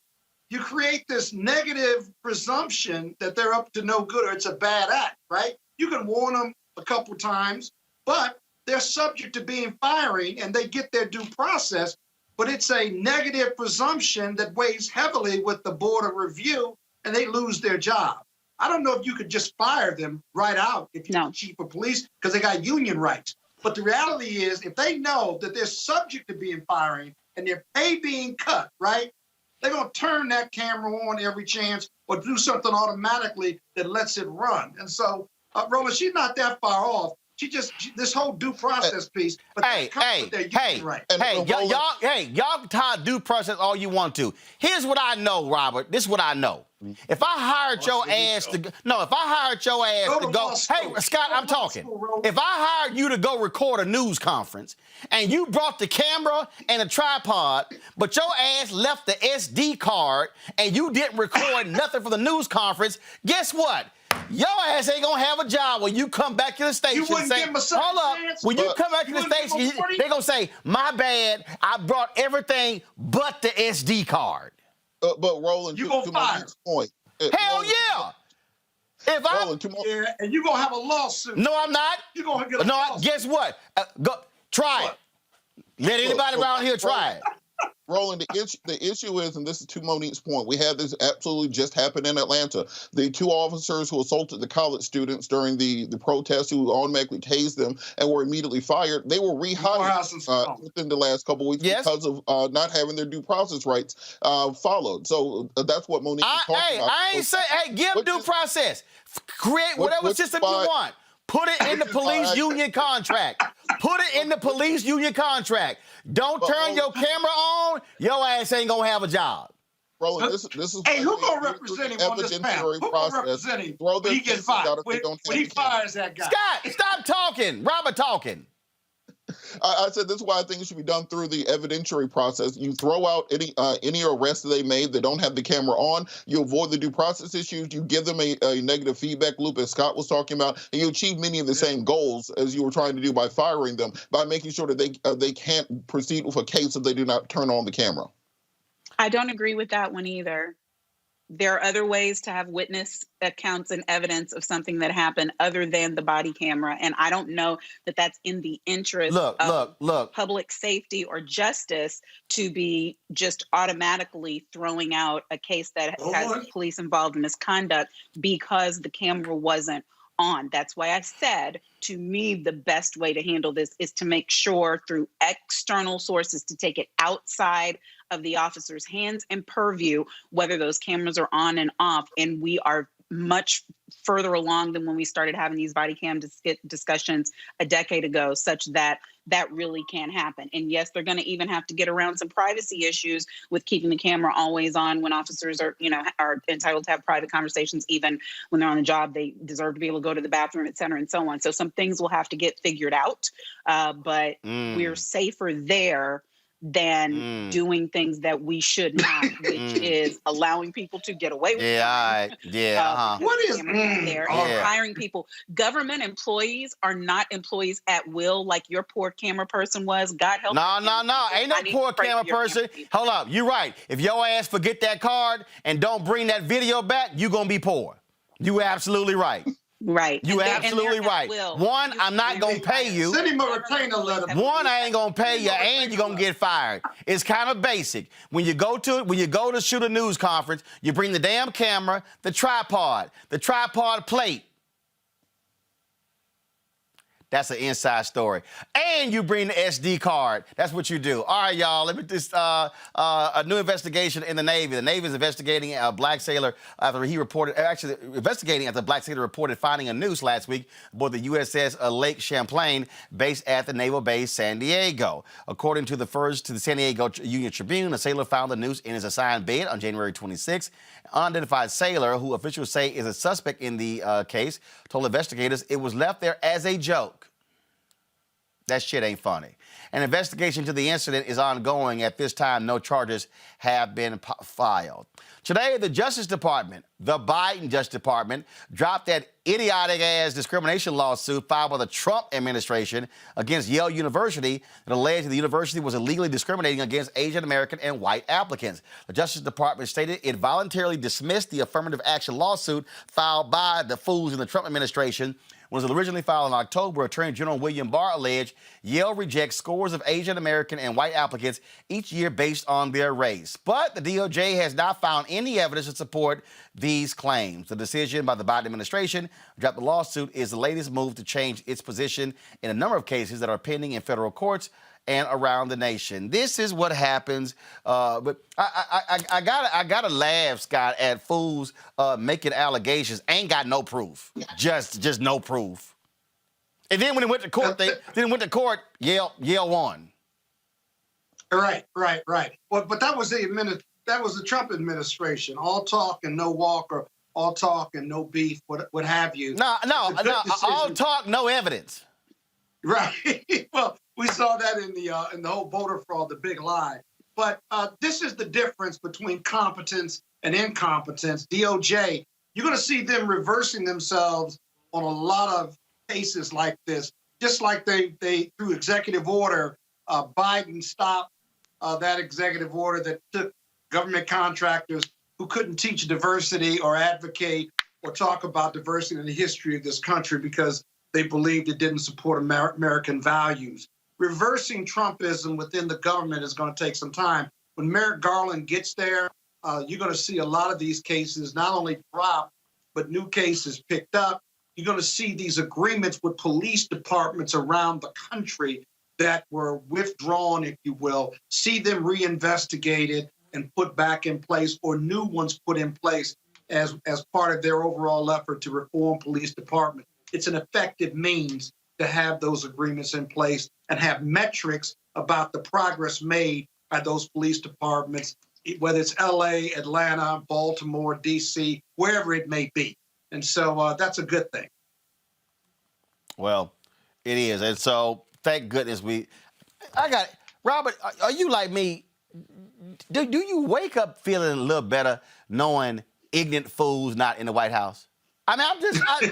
you create this negative presumption that they're up to no good or it's a bad act, right? You can warn them a couple times, but they're subject to being firing and they get their due process. But it's a negative presumption that weighs heavily with the Board of Review, and they lose their job. I don't know if you could just fire them right out if you're the chief of police, because they got union rights. But the reality is, if they know that they're subject to being firing and their pay being cut, right, they're going to turn that camera on every chance or do something automatically that lets it run. And so, Roland, she's not that far off. This whole due process piece. But y'all tie due process all you want to. Here's what I know, Robert. This is what I know. If I hired your ass to go, hey, Scott, I'm talking. If I hired you to go record a news conference and you brought the camera and a tripod, but your ass left the SD card and you didn't record nothing for the news conference, guess what? Your ass ain't gonna have a job when you come back to the station. Hold up. When you come back to the station, they're gonna say, my bad, I brought everything but the SD card. But Roland, you to Monique's point. Hell yeah. And you're gonna have a lawsuit. No, I'm not. You're gonna get a lawsuit. Guess what? Go try it. Let anybody around here try it. Roland, the issue is, and this is to Monique's point, we had this absolutely just happen in Atlanta. The two officers who assaulted the college students during the protest, who automatically tased them and were immediately fired, they were rehired within the last couple of weeks because of not having their due process rights followed. So that's what Monique is talking about. I ain't say, give due process. Create whatever system you want. Put it in the police union contract. Put it in the police union contract. Don't turn your camera on, your ass ain't gonna have a job. Roland, this is Hey, why who they gonna do represent the him on this panel? evidentiary Who gonna process. represent him Throw when their he gets cases out fired? if they don't When have he the camera. fires that guy? Scott, stop talking. Robert talking. I said this is why I think it should be done through the evidentiary process. You throw out any arrests that they made that don't have the camera on. You avoid the due process issues. You give them a negative feedback loop, as Scott was talking about, and you achieve many of the same goals as you were trying to do by firing them, by making sure that they can't proceed with a case if they do not turn on the camera. I don't agree with that one either. There are other ways to have witness accounts and evidence of something that happened other than the body camera. And I don't know that that's in the interest of public safety or justice to be just automatically throwing out a case that has police involved in misconduct because the camera wasn't on. That's why I said, to me, the best way to handle this is to make sure through external sources to take it outside of the officer's hands and purview, whether those cameras are on and off. And we are much further along than when we started having these body cam discussions a decade ago, such that that really can happen. And yes, they're going to even have to get around some privacy issues with keeping the camera always on when officers are entitled to have private conversations. Even when they're on the job, they deserve to be able to go to the bathroom, et cetera, and so on. So some things will have to get figured out, but we're safer there than doing things that we should not, which is allowing people to get away with What is there and hiring people. Government employees are not employees at will like your poor camera person was. God help. No. Ain't no poor camera person. Hold up. You're right. If your ass forget that card and don't bring that video back, you're going to be poor. You absolutely right. Right. You absolutely right. One, I'm not going to pay you. Send him a retainer letter. One, I ain't going to pay you, and you're going to get fired. It's kind of basic. When you go to shoot a news conference, you bring the damn camera, the tripod plate. That's an inside story. And you bring the SD card. That's what you do. All right, y'all. Let me just a new investigation in the Navy. The Navy is investigating a black sailor after the black sailor reported finding a noose last week aboard the USS Lake Champlain, based at the Naval Base San Diego. According to the San Diego Union Tribune, the sailor found the noose in his assigned bed on January 26th. An unidentified sailor, who officials say is a suspect in the case, told investigators it was left there as a joke. That shit ain't funny. An investigation into the incident is ongoing. At this time, no charges have been filed. Today, the Justice Department, the Biden Justice Department, dropped that idiotic-ass discrimination lawsuit filed by the Trump administration against Yale University that alleged the university was illegally discriminating against Asian American and white applicants. The Justice Department stated it voluntarily dismissed the affirmative action lawsuit filed by the fools in the Trump administration. Was originally filed in October, Attorney General William Barr alleged Yale rejects scores of Asian American and white applicants each year based on their race. But the DOJ has not found any evidence to support these claims. The decision by the Biden administration to drop the lawsuit is the latest move to change its position in a number of cases that are pending in federal courts and around the nation. This is what happens. But I gotta laugh, Scott, at fools making allegations. Ain't got no proof. Just no proof. And then when it went to court, Yale won. Right. Well, but that was the Trump administration. All talk and no walk, or all talk and no beef, what have you. No. All talk, no evidence. Right. Well, we saw that in the whole voter fraud, the big lie. But this is the difference between competence and incompetence. DOJ, you're going to see them reversing themselves on a lot of cases like this, just like they through executive order, Biden stopped that executive order that took government contractors who couldn't teach diversity or advocate or talk about diversity in the history of this country because they believed it didn't support American values. Reversing Trumpism within the government is going to take some time. When Merrick Garland gets there, you're going to see a lot of these cases not only drop, but new cases picked up. You're going to see these agreements with police departments around the country that were withdrawn, if you will, see them reinvestigated and put back in place, or new ones put in place as part of their overall effort to reform police departments. It's an effective means to have those agreements in place and have metrics about the progress made by those police departments whether it's LA, Atlanta, Baltimore, DC, wherever it may be. And so that's a good thing. Well, it is. And so thank goodness Robert, are you like me? Do you wake up feeling a little better knowing ignorant fools not in the White House? I mean, I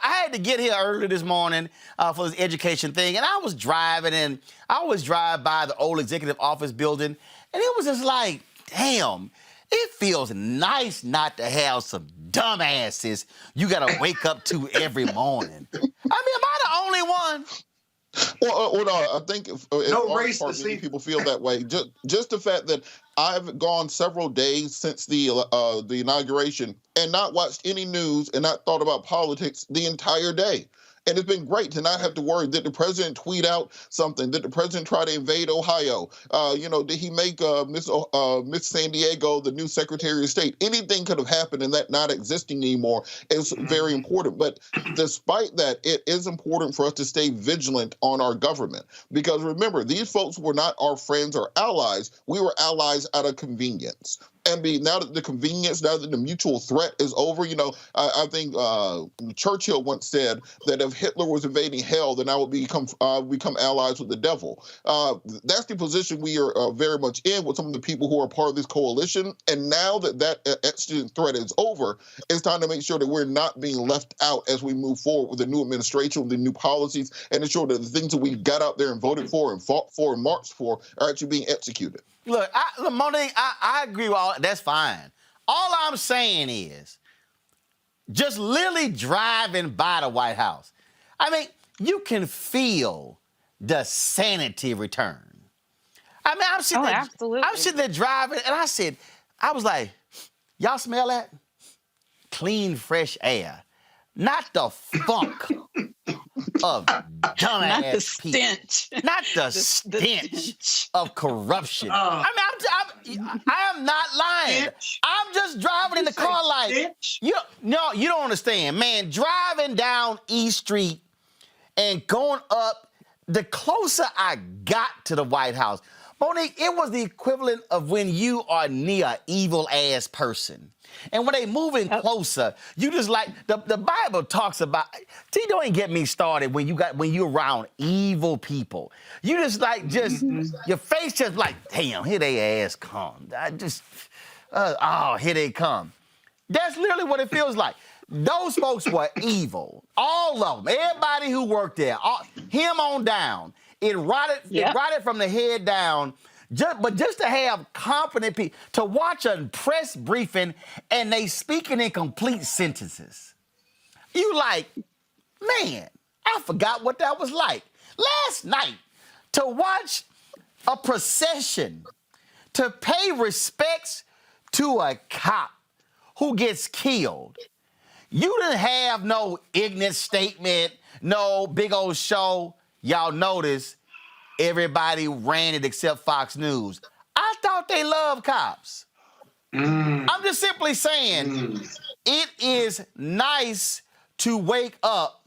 I had to get here early this morning for this education thing, and I was driving, and I always drive by the old executive office building, and it was just like, damn, it feels nice not to have some dumbasses you gotta wake up to every morning. I mean, am I the only one? Well, no, I think No race to see. many people feel that way. Just the fact that I've gone several days since the inauguration and not watched any news and not thought about politics the entire day. And it's been great to not have to worry. Did the president tweet out something? Did the president try to invade Ohio? Did he make Miss San Diego the new Secretary of State? Anything could have happened, and that not existing anymore is very important. But despite that, it is important for us to stay vigilant on our government. Because remember, these folks were not our friends or allies. We were allies out of convenience. And now that now that the mutual threat is over, I think Churchill once said that if Hitler was invading hell, then I would become allies with the devil. That's the position we are very much in with some of the people who are part of this coalition. And now that extant threat is over, it's time to make sure that we're not being left out as we move forward with the new administration, with the new policies, and ensure that the things that we got out there and voted for and fought for and marched for are actually being executed. Look, Monique, I agree with all. That's fine. All I'm saying is, just literally driving by the White House, I mean, you can feel the sanity return. I mean, I'm sitting there driving, and I was like, y'all smell that? Clean, fresh air. Not the funk of dumbass people. Not the stench of corruption. I am not lying. I'm just driving in the car like, you don't understand, man. Driving down East Street and going up, the closer I got to the White House, Monique, it was the equivalent of when you are near an evil-ass person. And when they moving closer, you just like, the Bible talks about, see, don't even get me started when you're around evil people. You just like, your face just like, damn, here they ass come. Here they come. That's literally what it feels like. Those folks were evil. All of them. Everybody who worked there. Him on down. It rotted from the head down. But just to have competent people, to watch a press briefing and they speaking in complete sentences. You like, man, I forgot what that was like. Last night, to watch a procession, to pay respects to a cop who gets killed. You didn't have no ignorant statement, no big old show. Y'all notice everybody ran it except Fox News. I thought they loved cops. I'm just simply saying it is nice to wake up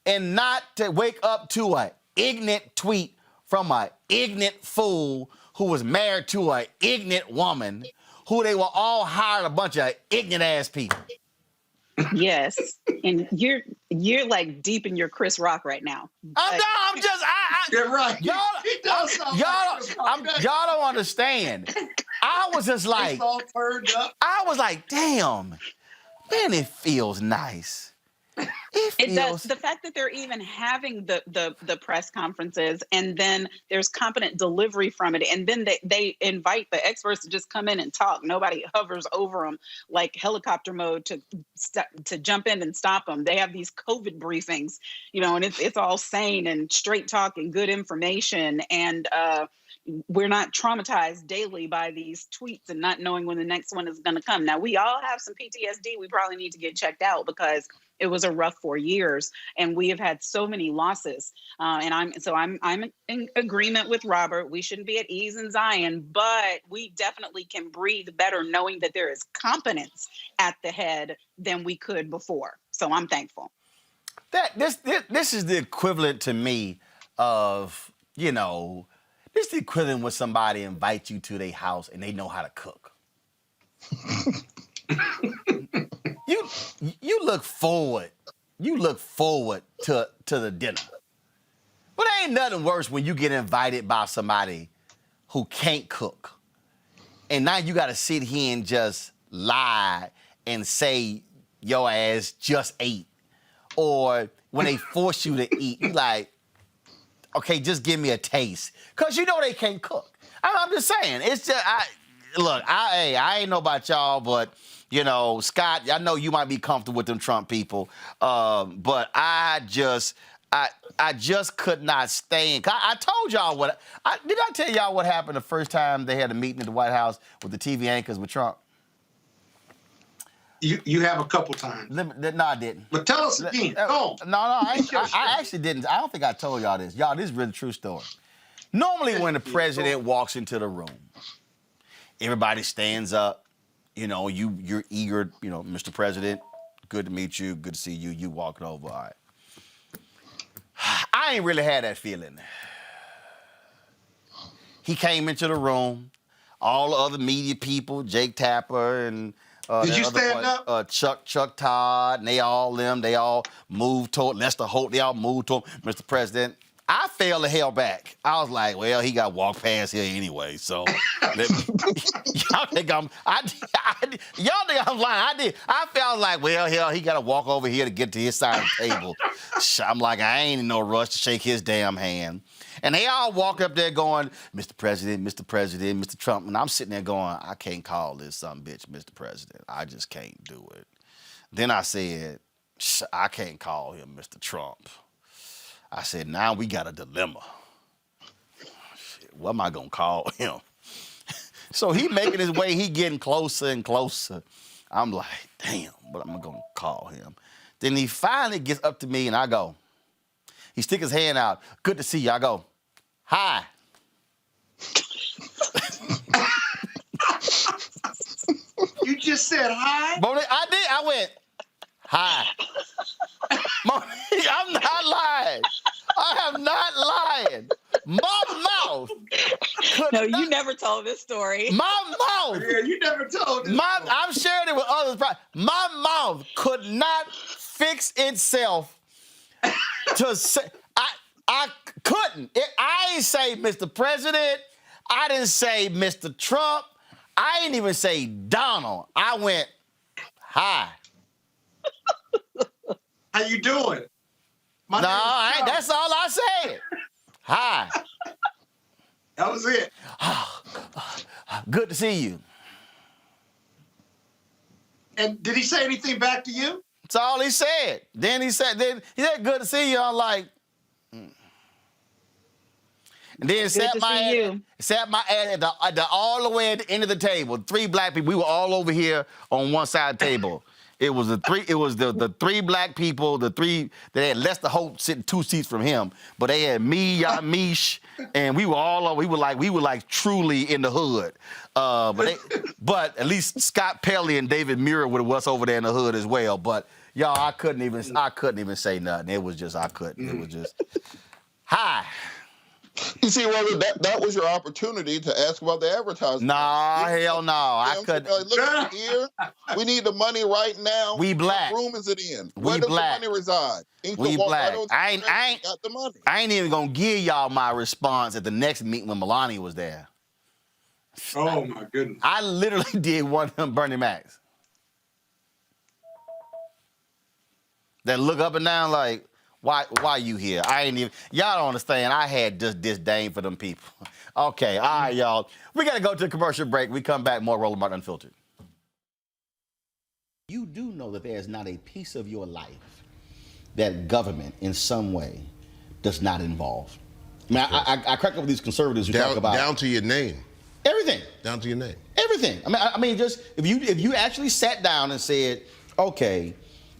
and not to wake up to an ignorant tweet from an ignorant fool who was married to an ignorant woman who they were all hired a bunch of ignorant ass people. Yes, and you're like deep in your Chris Rock right now. You're right. Y'all don't understand. I was just like, it's all turned up. I was like, damn, man, it feels nice. It does. The fact that they're even having the press conferences and then there's competent delivery from it, and then they invite the experts to just come in and talk. Nobody hovers over them like helicopter mode to jump in and stop them. They have these COVID briefings, and it's all sane and straight talk and good information, and we're not traumatized daily by these tweets and not knowing when the next one is going to come. Now, we all have some PTSD. We probably need to get checked out because it was a rough 4 years and we have had so many losses. And I'm in agreement with Robert. We shouldn't be at ease in Zion, but we definitely can breathe better knowing that there is competence at the head than we could before. So I'm thankful. This is the equivalent to me of, This is the equivalent when somebody invites you to their house and they know how to cook. You look forward. You look forward to the dinner. But there ain't nothing worse when you get invited by somebody who can't cook. And now you got to sit here and just lie and say your ass just ate. Or when they force you to eat, you like, okay, just give me a taste. Because you know they can't cook. I'm just saying. It's just, I ain't know about y'all, but, you know, Scott, I know you might be comfortable with them Trump people. But I just could not stand. I told y'all did I tell y'all what happened the first time they had a meeting at the White House with the TV anchors with Trump? You have a couple times. No, I didn't. But tell us again. Go on. No, I actually didn't. I don't think I told y'all this. Y'all, this is really a true story. Normally when the president walks into the room, everybody stands up. You know, you're eager, you know, Mr. President, good to meet you, good to see you. You walking over, all right. I ain't really had that feeling. He came into the room, all the other media people, Jake Tapper and did you stand up? Chuck Todd, and they all moved toward Lester Holt, they all moved toward Mr. President. I fell the hell back. I was like, well, he got walked past here anyway, so y'all think I'm lying. I felt like, well, hell, he got to walk over here to get to his side of the table. I'm like, I ain't in no rush to shake his damn hand. And they all walk up there going, Mr. President, Mr. Trump. And I'm sitting there going, I can't call this some bitch, Mr. President. I just can't do it. Then I said, I can't call him Mr. Trump. I said, now we got a dilemma. Shit, what am I going to call him? So he making his way, he getting closer and closer. I'm like, damn, what am I going to call him? Then he finally gets up to me and I go, he stick his hand out. Good to see you. I go, hi. You just said hi? Monique, I did. I went, hi. Monique, I'm not lying. I am not lying. My mouth. You never told this story. My mouth. Yeah, you never told this story. I'm sharing it with others. My mouth could not fix itself to say, I couldn't. I ain't say Mr. President. I didn't say Mr. Trump. I didn't even say Donald. I went, hi. How you doing? No, that's all I said. Hi. That was it. Good to see you. And did he say anything back to you? That's all he said. Then he said, good to see you. I'm like, And then sat my ass all the way at the end of the table. 3 black people. We were all over here on one side of the table. It was the 3 black people, the 3 that had Lester Holt sitting 2 seats from him. But they had me, Yamish, and we were all we were like truly in the hood. But at least Scott Pelley and David Muir were us over there in the hood as well. But y'all, I couldn't even say nothing. It was just I couldn't. It was just hi. You see, Roland, that was your opportunity to ask about the advertising. Nah, hell no. I couldn't. Look here. We need the money right now. We black. What room is it in? We Where does black. the money reside? We black. I ain't got the money. I ain't even gonna give y'all my response at the next meeting when Melania was there. Oh my goodness. I literally did one of them Bernie Macs. That look up and down like, why you here? I ain't even, y'all don't understand. I had just disdain for them people. Okay, all right, y'all. We got to go to a commercial break. We come back, more Roland Martin Unfiltered. You do know that there's not a piece of your life that government in some way does not involve. I mean, I crack up with these conservatives who talk about down to your name. Everything. Down to your name. Everything. I mean, just if you actually sat down and said, okay,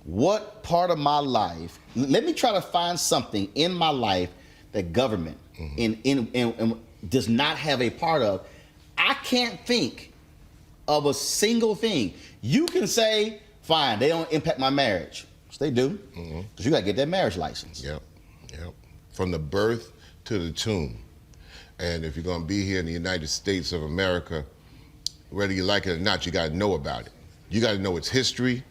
what part of my life? Let me try to find something in my life that government in does not have a part of. I can't think of a single thing. You can say, fine, they don't impact my marriage. Yes, they do. Because you got to get that marriage license. Yep. From the birth to the tomb. And if you're going to be here in the United States of America, whether you like it or not, you got to know about it. You got to know its history,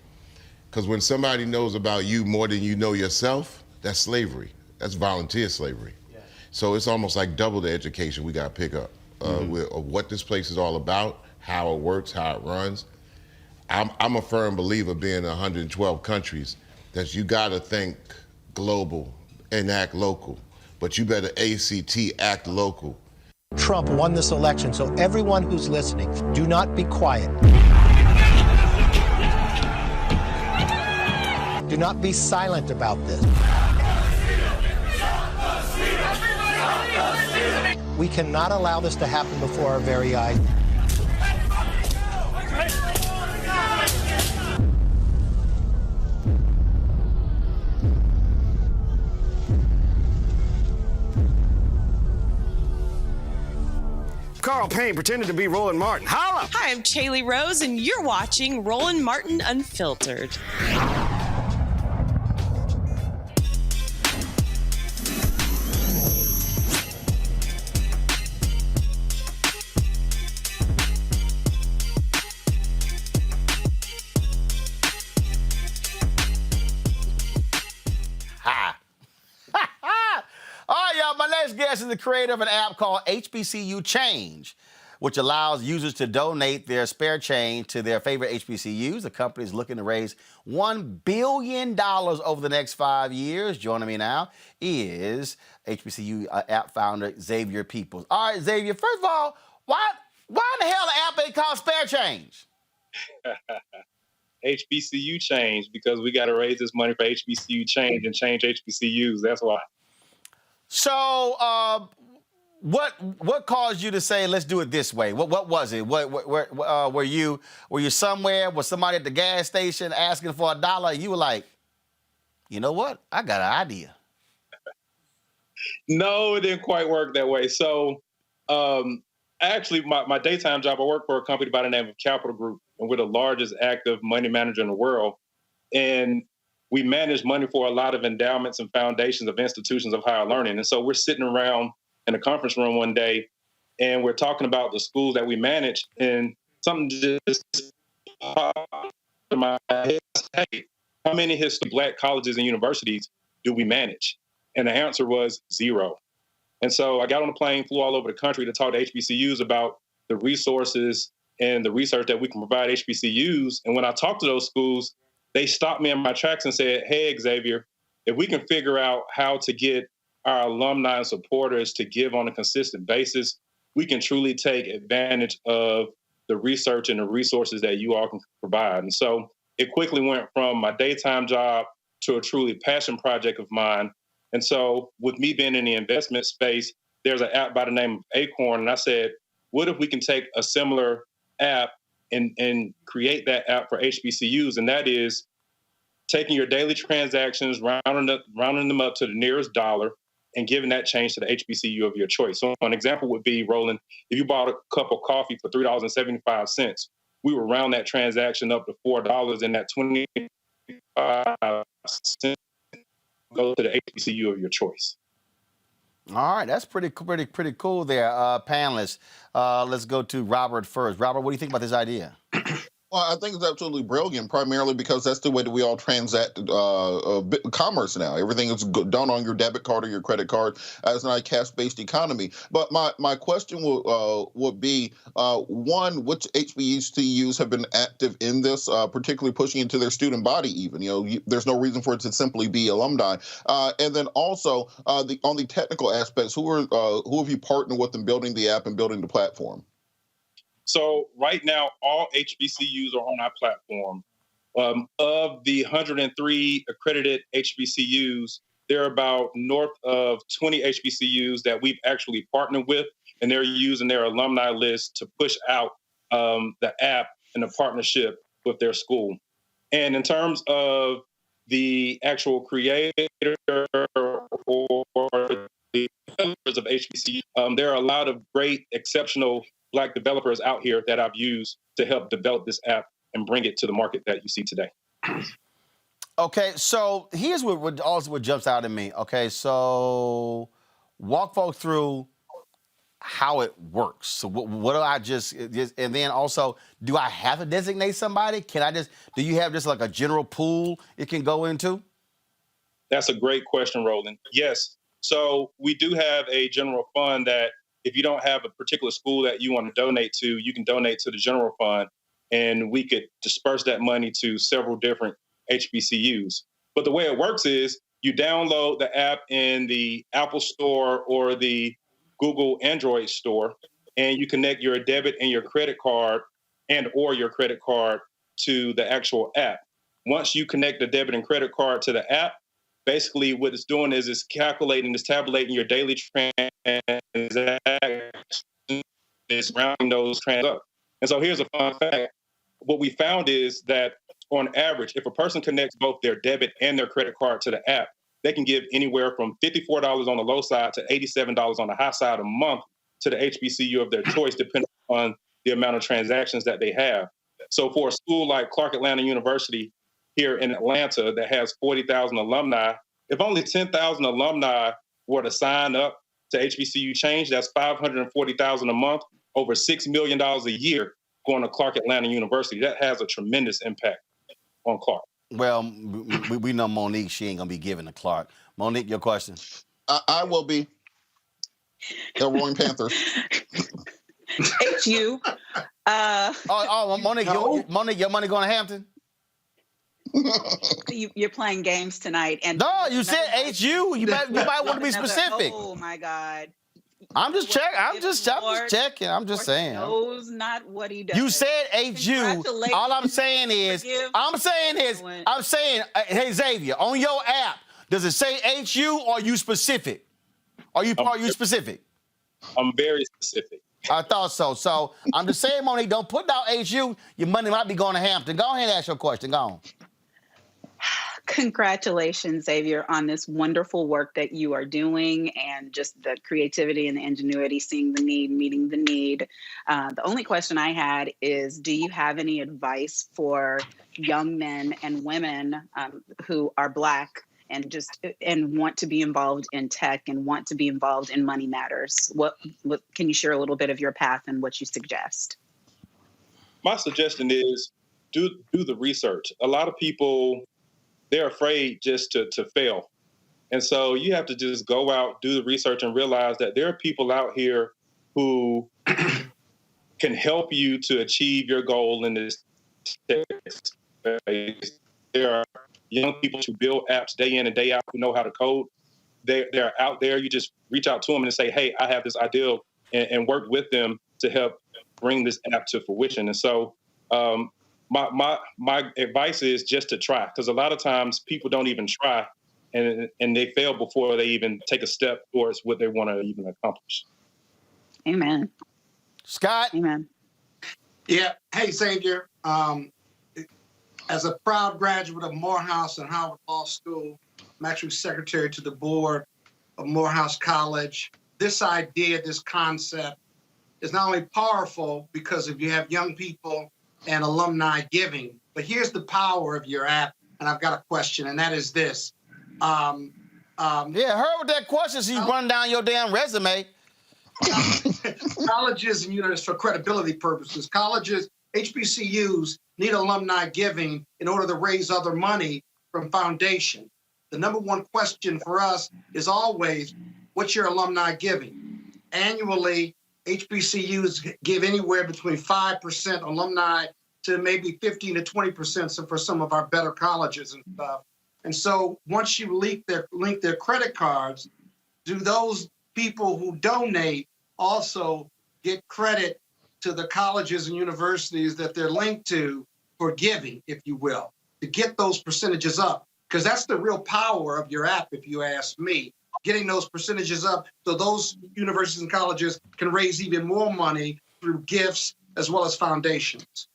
because when somebody knows about you more than you know yourself, that's slavery. That's volunteer slavery. Yeah. So it's almost like double the education we got to pick up of what this place is all about, how it works, how it runs. I'm a firm believer, being in 112 countries, that you got to think global and act local, but you better act local. Trump won this election, so everyone who's listening, do not be quiet. Do not be silent about this. We cannot allow this to happen before our very eyes. Carl Payne pretended to be Roland Martin. Holla! Hi, I'm Chaley Rose, and you're watching Roland Martin Unfiltered. All right, y'all, my next guest is the creator of an app called HBCU Change, which allows users to donate their spare change to their favorite HBCUs. The company is looking to raise $1 billion over the next 5 years. Joining me now is HBCU app founder Xavier Peoples. All right, Xavier, first of all, why in the hell the app ain't called Spare Change? HBCU Change, because we got to raise this money for HBCU Change and change HBCUs. That's why. So, what caused you to say let's do it this way? What was it? Were you somewhere? Was somebody at the gas station asking for $1? You were like, you know what? I got an idea. No, it didn't quite work that way. So, actually, my daytime job, I work for a company by the name of Capital Group, and we're the largest active money manager in the world. And we manage money for a lot of endowments and foundations of institutions of higher learning. And so we're sitting around in a conference room one day, and we're talking about the schools that we manage, and something just popped in my head. Hey, how many historic Black colleges and universities do we manage? And the answer was 0. And so I got on a plane, flew all over the country to talk to HBCUs about the resources and the research that we can provide HBCUs. And when I talked to those schools, they stopped me in my tracks and said, hey, Xavier, if we can figure out how to get our alumni and supporters to give on a consistent basis, we can truly take advantage of the research and the resources that you all can provide. And so it quickly went from my daytime job to a truly passion project of mine. And so with me being in the investment space, there's an app by the name of Acorn. And I said, what if we can take a similar app and create that app for HBCUs? And that is taking your daily transactions, rounding them up to the nearest dollar, and giving that change to the HBCU of your choice. So an example would be, Roland, if you bought a cup of coffee for $3.75, we would round that transaction up to $4, and that 25 cents go to the HBCU of your choice. All right, that's pretty cool there, panelists. Let's go to Robert first. Robert, what do you think about this idea? Well, I think it's absolutely brilliant, primarily because that's the way that we all transact commerce now. Everything is done on your debit card or your credit card as an cash-based economy. But my question would be, one, which HBCUs have been active in this, particularly pushing into their student body even? There's no reason for it to simply be alumni. And then also, on the technical aspects, who have you partnered with in building the app and building the platform? So right now, all HBCUs are on our platform. Of the 103 accredited HBCUs, there are about north of 20 HBCUs that we've actually partnered with, and they're using their alumni list to push out the app and the partnership with their school. And in terms of the actual creator or the developers of HBCU, there are a lot of great, exceptional Black developers out here that I've used to help develop this app and bring it to the market that you see today. Okay, so here's what jumps out at me. Okay, so walk folks through how it works. So what do I just, and then also, do I have to designate somebody? Do you have just like a general pool it can go into? That's a great question, Roland. Yes. So we do have a general fund that if you don't have a particular school that you want to donate to, you can donate to the general fund, and we could disperse that money to several different HBCUs. But the way it works is you download the app in the Apple Store or the Google Android store, and you connect your debit and your credit card or your credit card to the actual app. Once you connect the debit and credit card to the app, basically what it's doing is it's tabulating your daily transactions, it's rounding those transactions up. And so here's a fun fact. What we found is that on average, if a person connects both their debit and their credit card to the app, they can give anywhere from $54 on the low side to $87 on the high side a month to the HBCU of their choice, depending on the amount of transactions that they have. So for a school like Clark Atlanta University here in Atlanta that has 40,000 alumni, if only 10,000 alumni were to sign up to HBCU Change, that's $540,000 a month, over $6 million a year going to Clark Atlanta University. That has a tremendous impact on Clark. Well, we know Monique, she ain't going to be giving to Clark. Monique, your question? I will be. The Roaring Panthers. HU. Monique, Monique, your money going to Hampton? You're playing games tonight. And no, you said HU. You might want to be specific. Oh, my God. I'm just checking. I'm just checking. I'm just saying. Knows not what he does. You said HU. All I'm saying is, hey Xavier, on your app, does it say HU or are you specific? Are you specific? I'm very specific. I thought so. So I'm just saying, Monique, don't put down HU. Your money might be going to Hampton. Go ahead and ask your question. Go on. Congratulations, Xavier, on this wonderful work that you are doing and just the creativity and the ingenuity, seeing the need, meeting the need. The only question I had is, do you have any advice for young men and women who are Black and want to be involved in tech and want to be involved in money matters? What can you share a little bit of your path and what you suggest? My suggestion is do the research. A lot of people, they're afraid just to fail. And so you have to just go out, do the research, and realize that there are people out here who can help you to achieve your goal in this space. There are young people who build apps day in and day out who know how to code. They're out there. You just reach out to them and say, hey, I have this idea, and work with them to help bring this app to fruition. And so my advice is just to try, because a lot of times people don't even try, and they fail before they even take a step towards what they want to even accomplish. Amen. Scott? Amen. Yeah. Hey, Xavier. As a proud graduate of Morehouse and Howard Law School, I'm actually secretary to the board of Morehouse College. This idea, this concept is not only powerful because if you have young people and alumni giving, but here's the power of your app. And I've got a question, and that is this. Her with that question, so you run down your damn resume. Colleges and universities, for credibility purposes, colleges, HBCUs need alumni giving in order to raise other money from foundation. The number one question for us is always, what's your alumni giving? Annually, HBCUs give anywhere between 5% alumni to maybe 15 to 20% for some of our better colleges and stuff. And so once you link their credit cards, do those people who donate also get credit to the colleges and universities that they're linked to for giving, if you will, to get those percentages up? Because that's the real power of your app, if you ask me, getting those percentages up so those universities and colleges can raise even more money through gifts as well as foundations.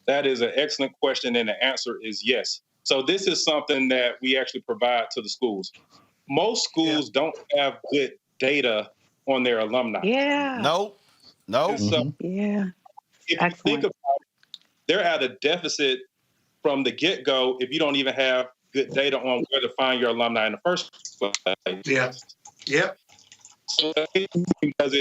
That is an excellent question, and the answer is yes. So this is something that we actually provide to the schools. Most schools don't have good data on their alumni. Yeah. No. So yeah. If you think about it, they're at a deficit from the get-go if you don't even have good data on where to find your alumni in the first place. Yeah. Yep. So because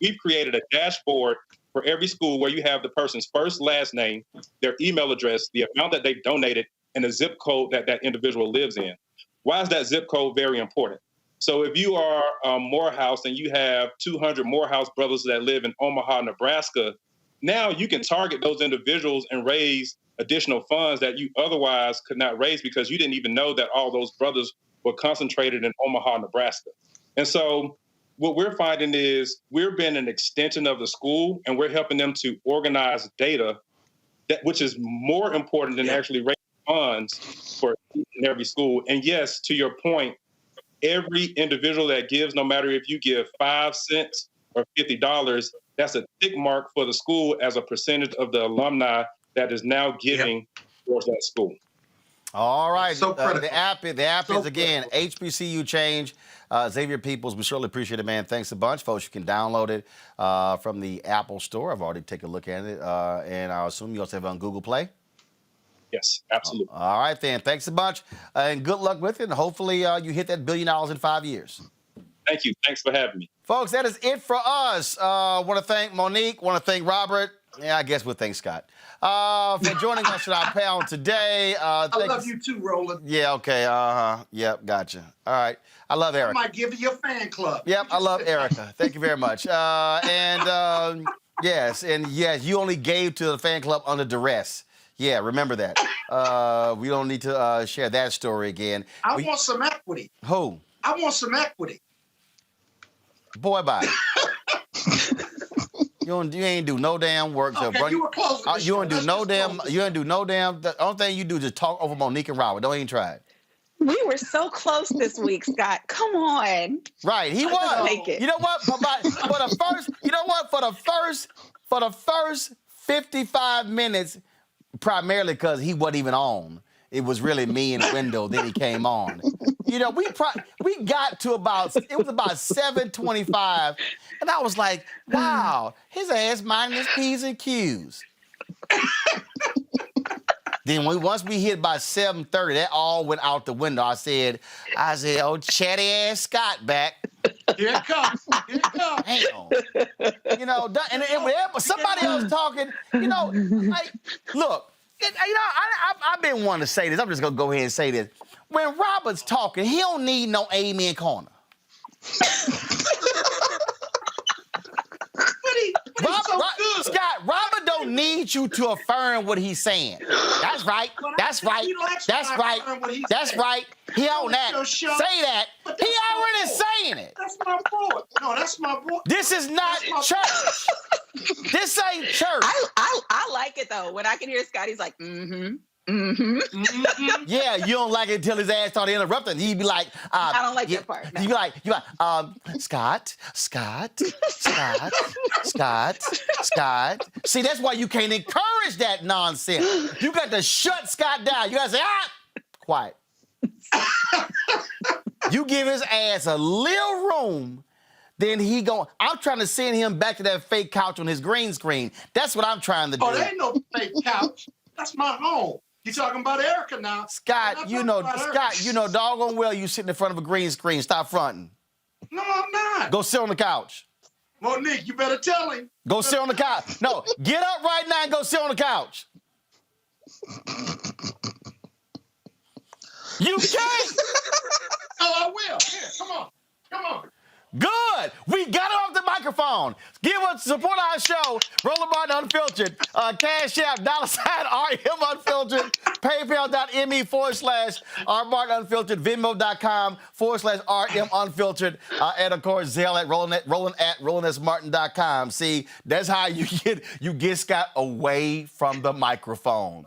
we've created a dashboard for every school where you have the person's first, last name, their email address, the amount that they donated, and the zip code that that individual lives in. Why is that zip code very important? So if you are Morehouse and you have 200 Morehouse brothers that live in Omaha, Nebraska, now you can target those individuals and raise additional funds that you otherwise could not raise because you didn't even know that all those brothers were concentrated in Omaha, Nebraska. And so what we're finding is we're being an extension of the school, and we're helping them to organize data, which is more important than actually raising funds for each and every school. And yes, to your point, every individual that gives, no matter if you give 5 cents or $50, that's a tick mark for the school as a percentage of the alumni that is now giving towards that school. All right. So the app is, again, HBCU Change. Xavier Peoples, we surely appreciate it, man. Thanks a bunch. Folks, you can download it from the Apple Store. I've already taken a look at it. And I assume you also have it on Google Play? Yes, absolutely. All right, then. Thanks a bunch. And good luck with it. And hopefully you hit that $1 billion in 5 years. Thank you. Thanks for having me. Folks, that is it for us. Want to thank Monique. Want to thank Robert. Yeah, I guess we'll thank Scott for joining us on our panel today. I love you too, Roland. Yeah, okay. Yep, gotcha. All right. I love Erica. I might give you a fan club. Yep, I love Erica. Thank you very much. Yes, you only gave to the fan club under duress. Yeah, remember that. We don't need to share that story again. I want some equity. Who? I want some equity. Boy, bye. You ain't do no damn work. Okay, you were close. You ain't do no damn. The only thing you do is just talk over Monique and Robert. Don't even try it. We were so close this week, Scott. Come on. Right, he was. You know what? For the first 55 minutes, primarily because he wasn't even on. It was really me and Wendell. Then he came on. You know, we got to about 7:25, and I was like, wow, his ass minding his P's and Q's. Then once we hit about 7:30, that all went out the window. I said, oh, chatty ass Scott back. Here it comes. Damn. You know, and whenever somebody else talking, you know, like, look. You know, I've been wanting to say this. I'm just going to go ahead and say this. When Robert's talking, he don't need no amen corner. Scott, Robert don't need you to affirm what he's saying. That's right. That's right. That's right. That's right. He on that. Say that. He already saying it. That's my boy. No, that's my boy. This is not church. This ain't church. I like it though. When I can hear Scott, he's like, Yeah, you don't like it until his ass started interrupting. He'd be like, I don't like that part. No. You'd be like, Scott. See, that's why you can't encourage that nonsense. You got to shut Scott down. You got to say, quiet. You give his ass a little room, then I'm trying to send him back to that fake couch on his green screen. That's what I'm trying to do. Oh, there ain't no fake couch. That's my home. You talking about Erica now. Scott, you know doggone well you sitting in front of a green screen. Stop fronting. No, I'm not. Go sit on the couch. Monique, you better tell him. Go sit on the couch. No, get up right now and go sit on the couch. You can't. Oh, I will. Here, come on. Good. We got it off the microphone. Give us support our show. Roland Martin Unfiltered. Cash App, $RM Unfiltered. PayPal.me/R Martin Unfiltered. Venmo.com/RM Unfiltered. And of course, Zelle at Roland at RolandSMartin.com. See, that's how you get Scott away from the microphone.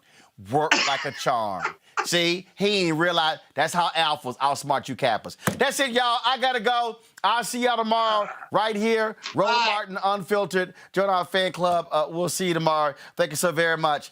Work like a charm. See, he ain't realize that's how alphas outsmart you Kappas. That's it, y'all. I gotta go. I'll see y'all tomorrow right here. Roland Martin Unfiltered. Join our fan club. We'll see you tomorrow. Thank you so very much.